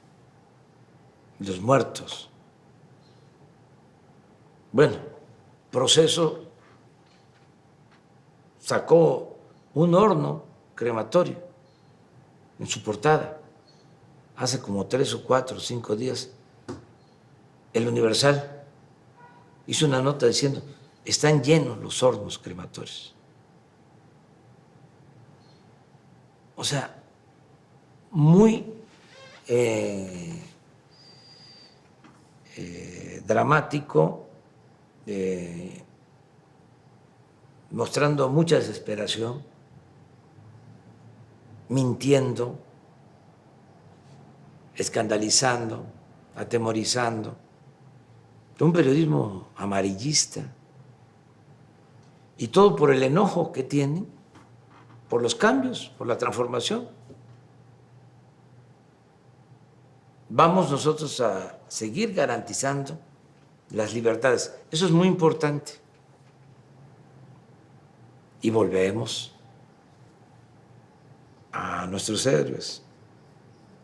Speaker 3: los muertos. Bueno, Proceso sacó un horno crematorio en su portada hace como 3 o 4 o 5 días. El Universal hizo una nota diciendo: están llenos los hornos crematorios. O sea, muy dramático, mostrando mucha desesperación, mintiendo, escandalizando, atemorizando. Un periodismo amarillista. Y todo por el enojo que tienen, por los cambios, por la transformación. Vamos nosotros a seguir garantizando las libertades. Eso es muy importante. Y volvemos a nuestros héroes,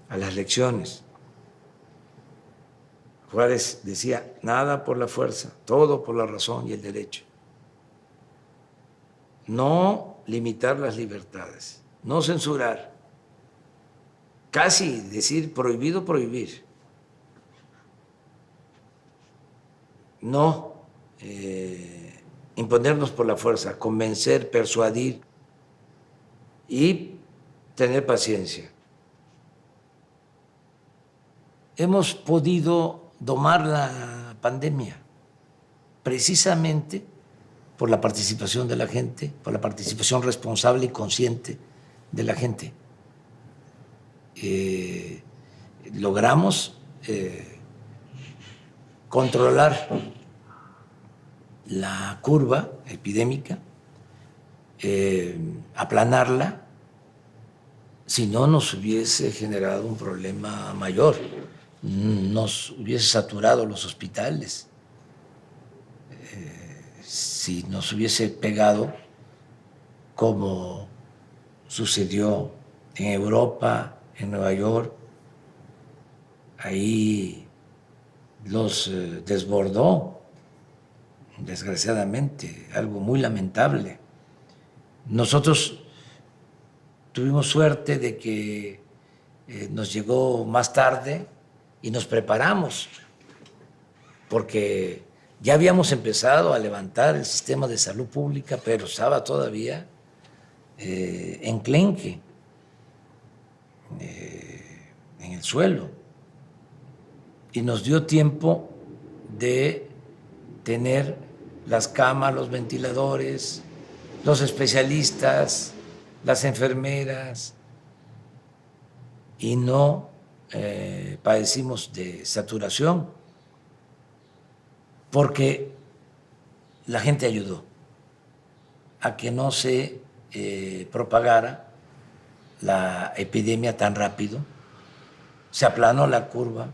Speaker 3: a las lecciones. Juárez decía: nada por la fuerza, todo por la razón y el derecho. No limitar las libertades, no censurar, casi decir prohibido prohibir, no imponernos por la fuerza, convencer, persuadir y tener paciencia. Hemos podido domar la pandemia, precisamente por la participación de la gente, por la participación responsable y consciente de la gente. Logramos controlar la curva epidémica, aplanarla, si no nos hubiese generado un problema mayor, nos hubiese saturado los hospitales, si nos hubiese pegado como sucedió en Europa, en Nueva York, ahí los desbordó, desgraciadamente, algo muy lamentable. Nosotros tuvimos suerte de que nos llegó más tarde y nos preparamos, porque ya habíamos empezado a levantar el sistema de salud pública, pero estaba todavía enclenque, en el suelo. Y nos dio tiempo de tener las camas, los ventiladores, los especialistas, las enfermeras, y no padecimos de saturación, porque la gente ayudó a que no se propagara la epidemia tan rápido, se aplanó la curva.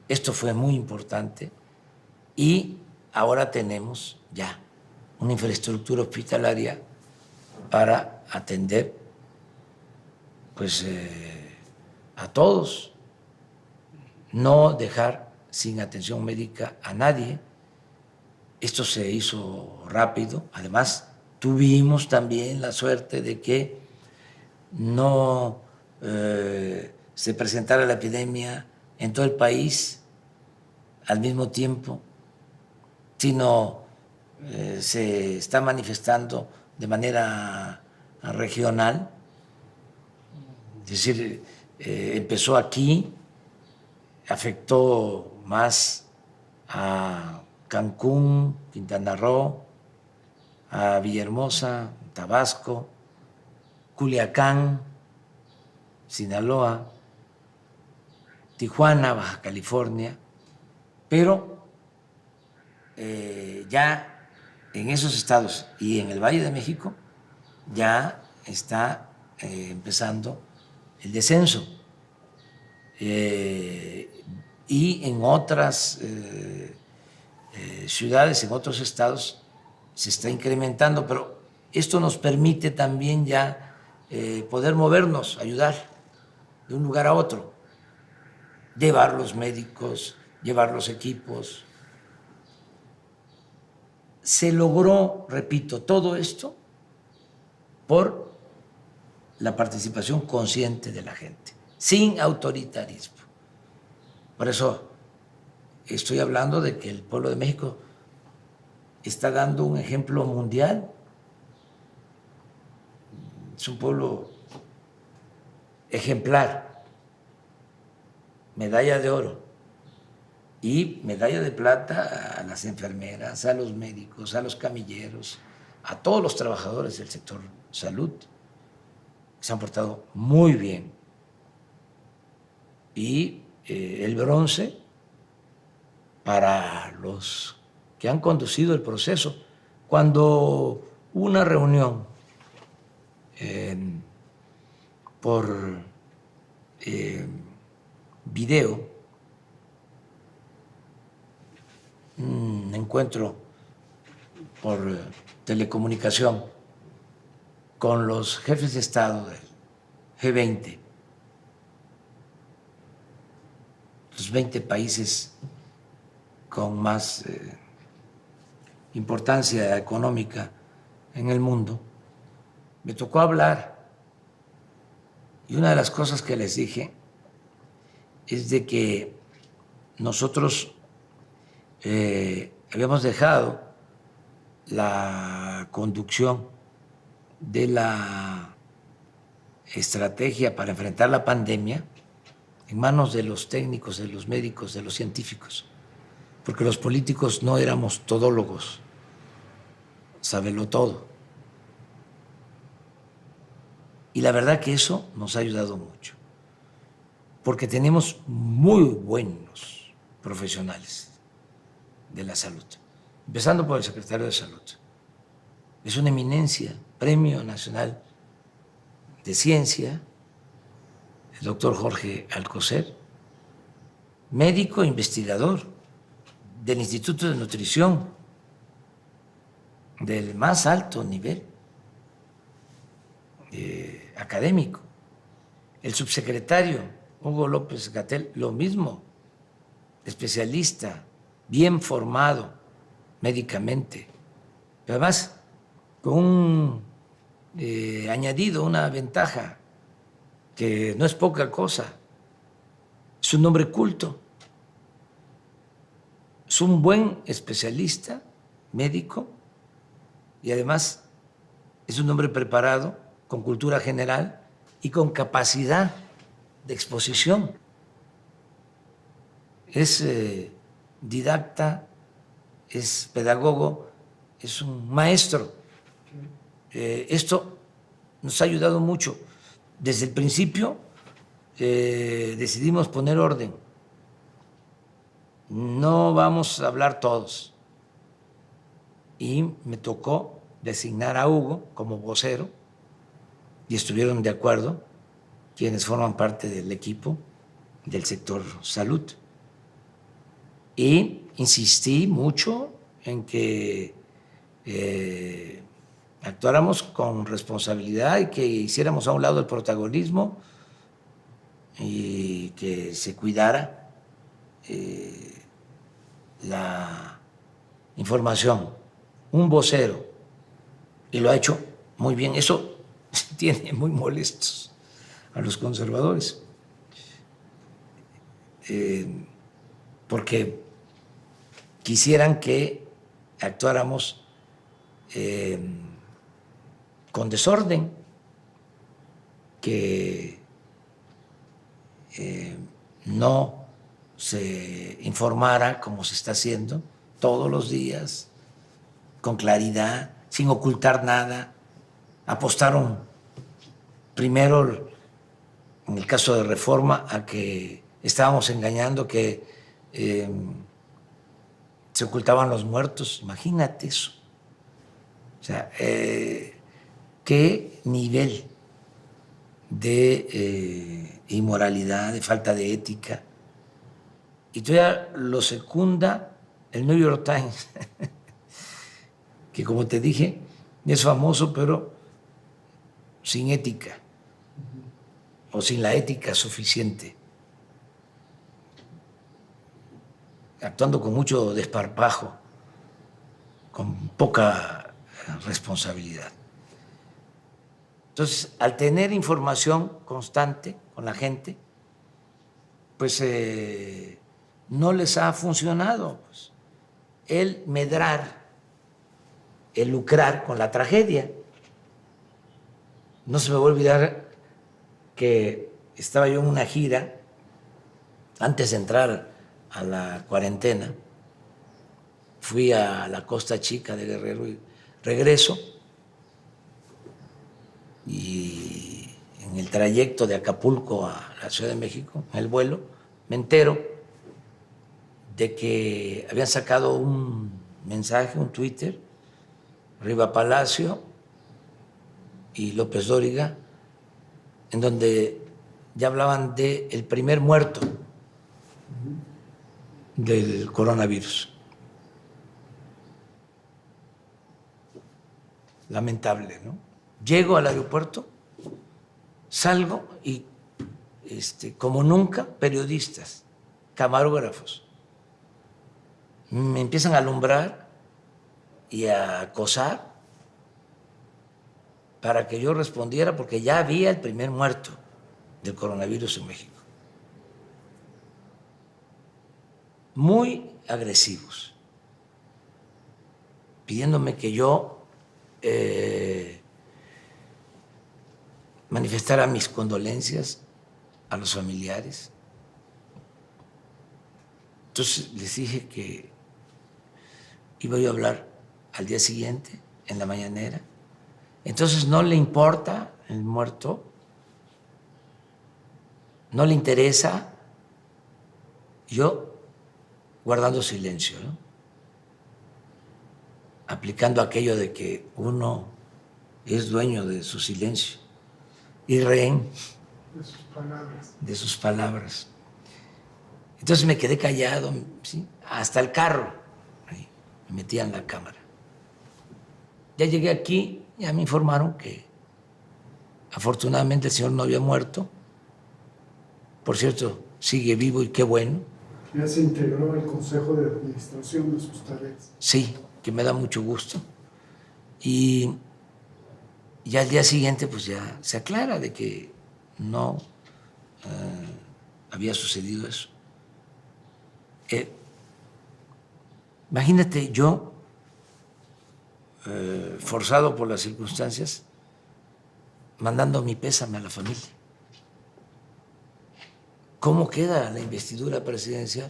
Speaker 3: Esto fue muy importante y ahora tenemos ya una infraestructura hospitalaria para atender pues a todos, no dejar sin atención médica a nadie. Esto se hizo rápido. Además, tuvimos también la suerte de que no se presentara la epidemia en todo el país al mismo tiempo, sino se está manifestando de manera regional. Es decir, empezó aquí, afectó más a Cancún, Quintana Roo, a Villahermosa, Tabasco, Culiacán, Sinaloa, Tijuana, Baja California, pero ya en esos estados y en el Valle de México ya está empezando el descenso, y en otras ciudades, en otros estados se está incrementando, pero esto nos permite también ya poder movernos, ayudar de un lugar a otro, llevar los médicos, llevar los equipos. Se logró, repito, todo esto por la participación consciente de la gente, sin autoritarismo. Por eso estoy hablando de que el pueblo de México está dando un ejemplo mundial. Es un pueblo ejemplar, medalla de oro y medalla de plata a las enfermeras, a los médicos, a los camilleros, a todos los trabajadores del sector salud, que se han portado muy bien. Y el bronce para los que han conducido el proceso. Cuando hubo una reunión por video, un encuentro por telecomunicación con los jefes de Estado del G20, los 20 países con más importancia económica en el mundo, me tocó hablar, y una de las cosas que les dije es de que nosotros habíamos dejado la conducción de la estrategia para enfrentar la pandemia en manos de los técnicos, de los médicos, de los científicos, porque los políticos no éramos todólogos, sabelo todo. Y la verdad que eso nos ha ayudado mucho, porque tenemos muy buenos profesionales de la salud, empezando por el secretario de Salud. Es una eminencia, Premio Nacional de Ciencia, el doctor Jorge Alcocer, médico investigador del Instituto de Nutrición del más alto nivel académico. El subsecretario Hugo López-Gatell, lo mismo, especialista, bien formado médicamente, pero además con un añadido, una ventaja que no es poca cosa, es un hombre culto, es un buen especialista médico y además es un hombre preparado, con cultura general y con capacidad de exposición. Es didacta, es pedagogo, es un maestro. Esto nos ha ayudado mucho. Desde el principio decidimos poner orden. No vamos a hablar todos. Y me tocó designar a Hugo como vocero y estuvieron de acuerdo quienes forman parte del equipo del sector salud. Y insistí mucho en que actuáramos con responsabilidad y que hiciéramos a un lado el protagonismo y que se cuidara la información. Un vocero, y lo ha hecho muy bien. Eso tiene muy molestos a los conservadores, porque quisieran que actuáramos con desorden, que no se informara como se está haciendo todos los días, con claridad, sin ocultar nada. Apostaron primero, en el caso de Reforma, a que estábamos engañando, que se ocultaban los muertos. Imagínate eso. O sea, qué nivel de inmoralidad, de falta de ética. Y todavía lo secunda el New York Times, que como te dije, es famoso, pero sin ética, o sin la ética suficiente, actuando con mucho desparpajo, con poca responsabilidad. Entonces, al tener información constante con la gente, pues no les ha funcionado pues, el medrar, el lucrar con la tragedia. No se me va a olvidar que estaba yo en una gira antes de entrar a la cuarentena. Fui a la Costa Chica de Guerrero y regreso, y en el trayecto de Acapulco a la Ciudad de México, en el vuelo, me entero de que habían sacado un mensaje, un Twitter, Riva Palacio y López Dóriga, en donde ya hablaban del primer muerto del coronavirus. Lamentable, ¿no? Llego al aeropuerto, salgo y como nunca, periodistas, camarógrafos, me empiezan a alumbrar y a acosar para que yo respondiera, porque ya había el primer muerto del coronavirus en México. Muy agresivos, pidiéndome que yo manifestara mis condolencias a los familiares. Entonces les dije que iba yo a hablar al día siguiente, en la mañanera. Entonces no le importa el muerto, no le interesa, yo guardando silencio, ¿no? Aplicando aquello de que uno es dueño de su silencio y rehén de sus palabras. Entonces me quedé callado, ¿sí? Hasta el carro, ahí, me metía en la cámara. Ya llegué aquí, ya me informaron que afortunadamente el señor no había muerto. Por cierto, sigue vivo y qué bueno.
Speaker 9: Ya se integró al Consejo de Administración de sus tareas.
Speaker 3: Sí, que me da mucho gusto. Y ya al día siguiente pues ya se aclara de que no había sucedido eso. Imagínate yo, forzado por las circunstancias, mandando mi pésame a la familia. ¿Cómo queda la investidura presidencial?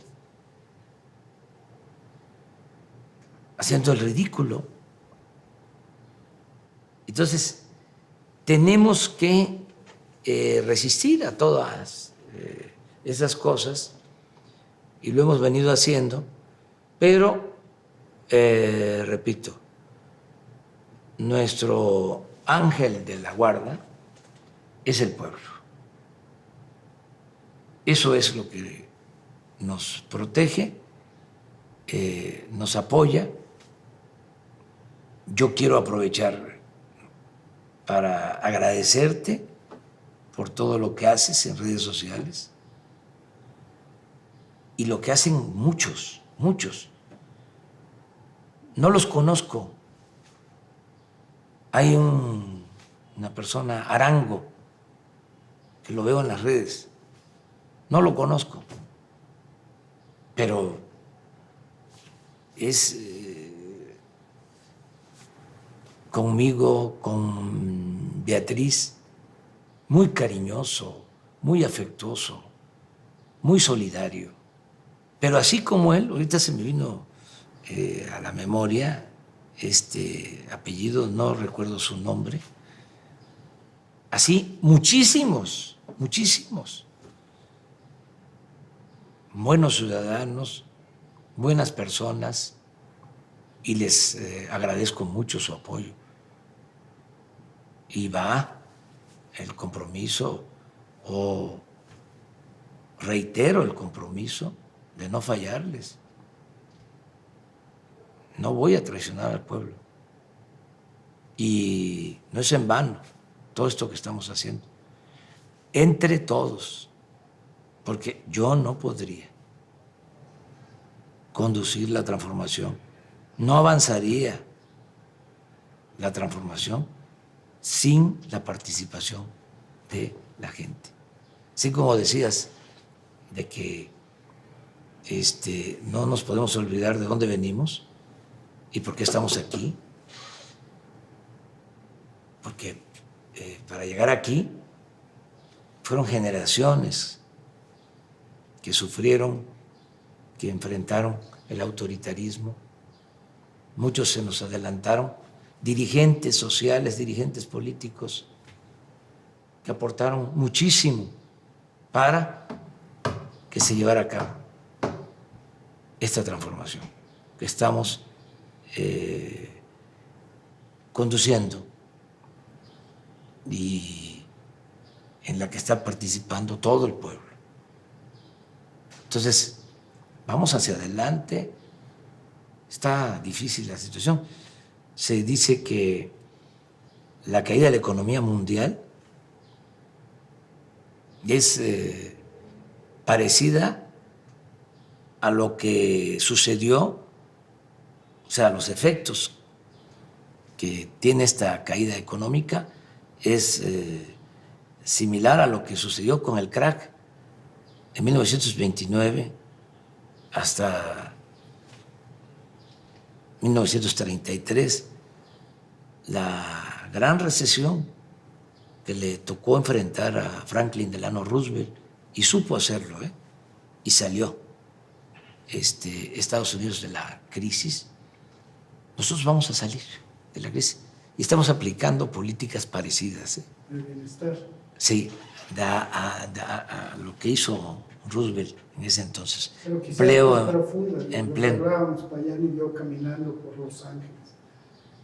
Speaker 3: Haciendo el ridículo. Entonces, tenemos que resistir a todas esas cosas y lo hemos venido haciendo, pero, repito, nuestro ángel de la guarda es el pueblo. Eso es lo que nos protege, nos apoya. Yo quiero aprovechar para agradecerte por todo lo que haces en redes sociales y lo que hacen muchos, muchos. No los conozco. Hay una persona, Arango, que lo veo en las redes. No lo conozco, pero es conmigo, con Beatriz, muy cariñoso, muy afectuoso, muy solidario. Pero así como él, ahorita se me vino a la memoria este apellido, no recuerdo su nombre, así muchísimos, muchísimos. Buenos ciudadanos, buenas personas, y les agradezco mucho su apoyo. Y va el compromiso, o reitero el compromiso de no fallarles. No voy a traicionar al pueblo. Y no es en vano todo esto que estamos haciendo. Entre todos. Porque yo no podría conducir la transformación, no avanzaría la transformación sin la participación de la gente. Así como decías, de que no nos podemos olvidar de dónde venimos y por qué estamos aquí, porque para llegar aquí fueron generaciones que sufrieron, que enfrentaron el autoritarismo. Muchos se nos adelantaron, dirigentes sociales, dirigentes políticos, que aportaron muchísimo para que se llevara a cabo esta transformación que estamos conduciendo y en la que está participando todo el pueblo. Entonces, vamos hacia adelante. Está difícil la situación. Se dice que la caída de la economía mundial es parecida a lo que sucedió, o sea, los efectos que tiene esta caída económica es similar a lo que sucedió con el crack en 1929 hasta 1933, la gran recesión que le tocó enfrentar a Franklin Delano Roosevelt, y supo hacerlo, y salió Estados Unidos de la crisis, nosotros vamos a salir de la crisis y estamos aplicando políticas parecidas.
Speaker 9: El bienestar.
Speaker 3: Sí, a lo que hizo Roosevelt en ese entonces.
Speaker 9: Pero quizás
Speaker 3: Empleo
Speaker 9: más profunda,
Speaker 3: en
Speaker 9: lo
Speaker 3: pleno.
Speaker 9: hablábamos Payán y yo caminando por Los Ángeles.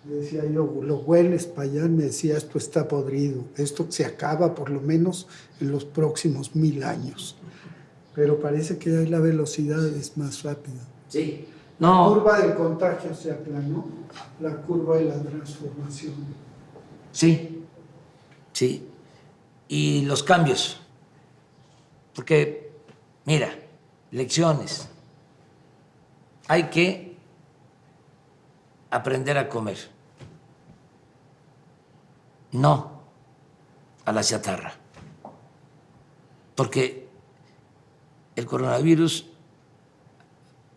Speaker 9: Le decía, lo hueles, Payán, me decía, esto está podrido, esto se acaba por lo menos en los próximos 1000 años. Pero parece que ahí la velocidad es más rápida.
Speaker 3: Sí.
Speaker 9: La
Speaker 3: No.
Speaker 9: curva del contagio se aplanó, la curva de la transformación.
Speaker 3: Sí, sí. Y los cambios. Porque, mira, lecciones. Hay que aprender a comer. No a la chatarra. Porque el coronavirus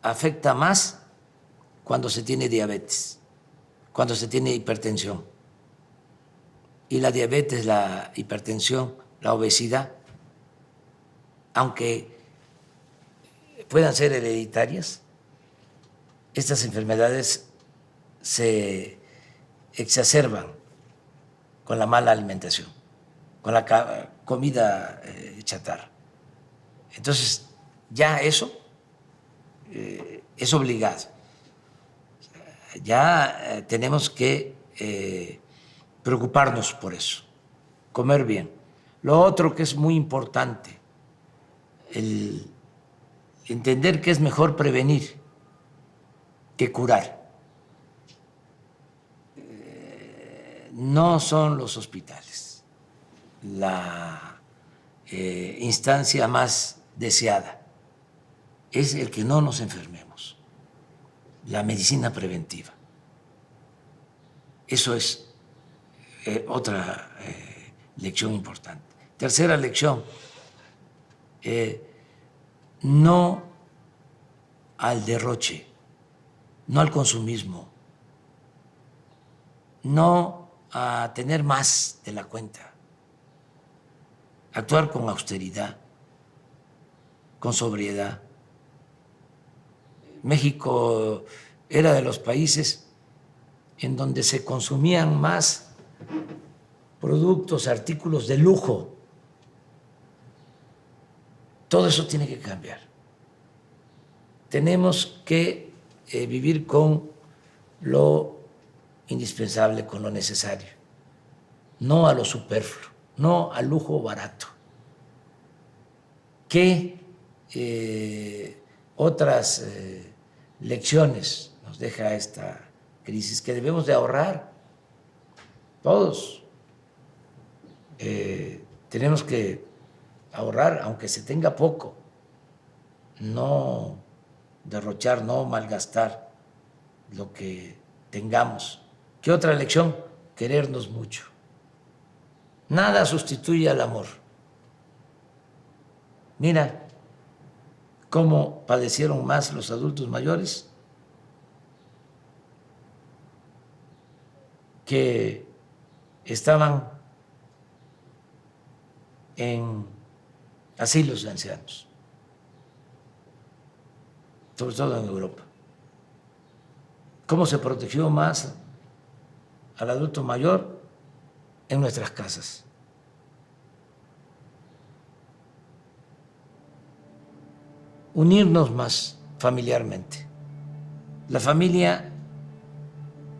Speaker 3: afecta más cuando se tiene diabetes, cuando se tiene hipertensión. Y la diabetes, la hipertensión, la obesidad, aunque puedan ser hereditarias, estas enfermedades se exacerban con la mala alimentación, con la comida chatarra. Entonces, ya eso es obligado. Ya tenemos que preocuparnos por eso, comer bien. Lo otro que es muy importante, el entender que es mejor prevenir que curar. No son los hospitales la instancia más deseada, es el que no nos enfermemos, la medicina preventiva. Eso es otra lección importante. Tercera lección, no al derroche, no al consumismo, no a tener más de la cuenta, actuar con austeridad, con sobriedad. México era de los países en donde se consumían más productos, artículos de lujo. Todo eso tiene que cambiar. Tenemos que vivir con lo indispensable, con lo necesario, no a lo superfluo, no al lujo barato. ¿Qué otras lecciones nos deja esta crisis? Que debemos de ahorrar todos. Tenemos que ahorrar, aunque se tenga poco, no derrochar, no malgastar lo que tengamos. ¿Qué otra lección? Querernos mucho. Nada sustituye al amor. Mira cómo padecieron más los adultos mayores que estaban en asilos de ancianos, sobre todo en Europa. ¿Cómo se protegió más al adulto mayor? En nuestras casas. Unirnos más familiarmente. La familia,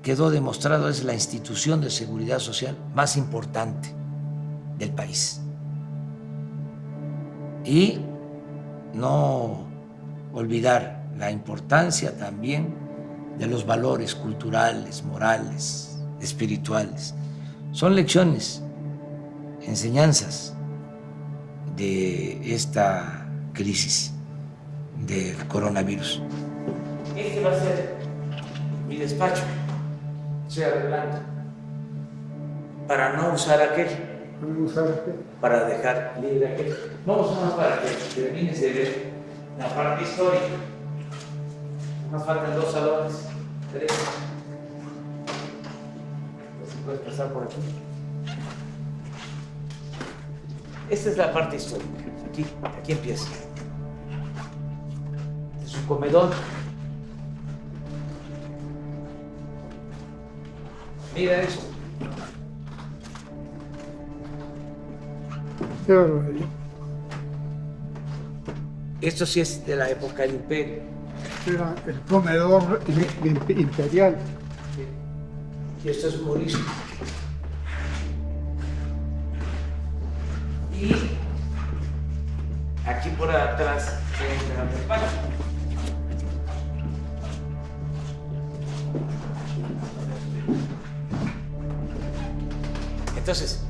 Speaker 3: quedó demostrado, es la institución de seguridad social más importante del país. Y no olvidar la importancia también de los valores culturales, morales, espirituales. Son lecciones, enseñanzas de esta crisis del coronavirus. Este va a ser mi despacho. Estoy arreglando para no usar aquel, para dejar libre aquel. Vamos más para que termines de ver la parte histórica. Nos faltan 2 salones, 3. Puedes pasar por aquí. Esta es la parte histórica. Aquí empieza. Se comedor. Mira esto.
Speaker 9: Qué barbaridad.
Speaker 3: Esto sí es de la época del Imperio.
Speaker 9: Era el comedor imperial.
Speaker 3: Y esto es morisco. Y aquí por atrás entra el despacho. Entonces,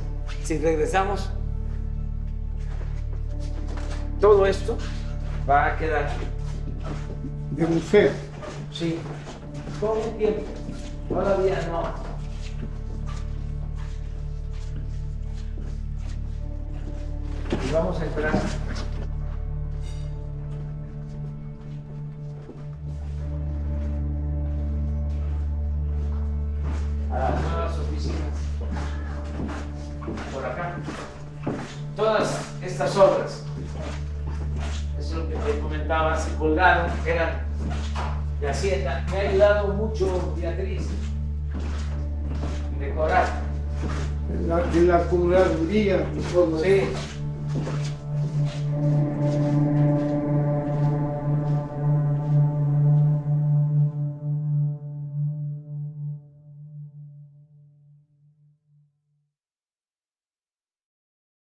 Speaker 3: si regresamos, todo esto va a quedar
Speaker 9: De museo.
Speaker 3: sí, con un tiempo. Todavía no. Y vamos a entrar a las nuevas oficinas por acá. Todas estas obras, eso es lo que te comentaba, se colgaron, eran de Hacienda. Me ha ayudado mucho Beatriz en decorar.
Speaker 9: De la curaduría.
Speaker 3: Sí.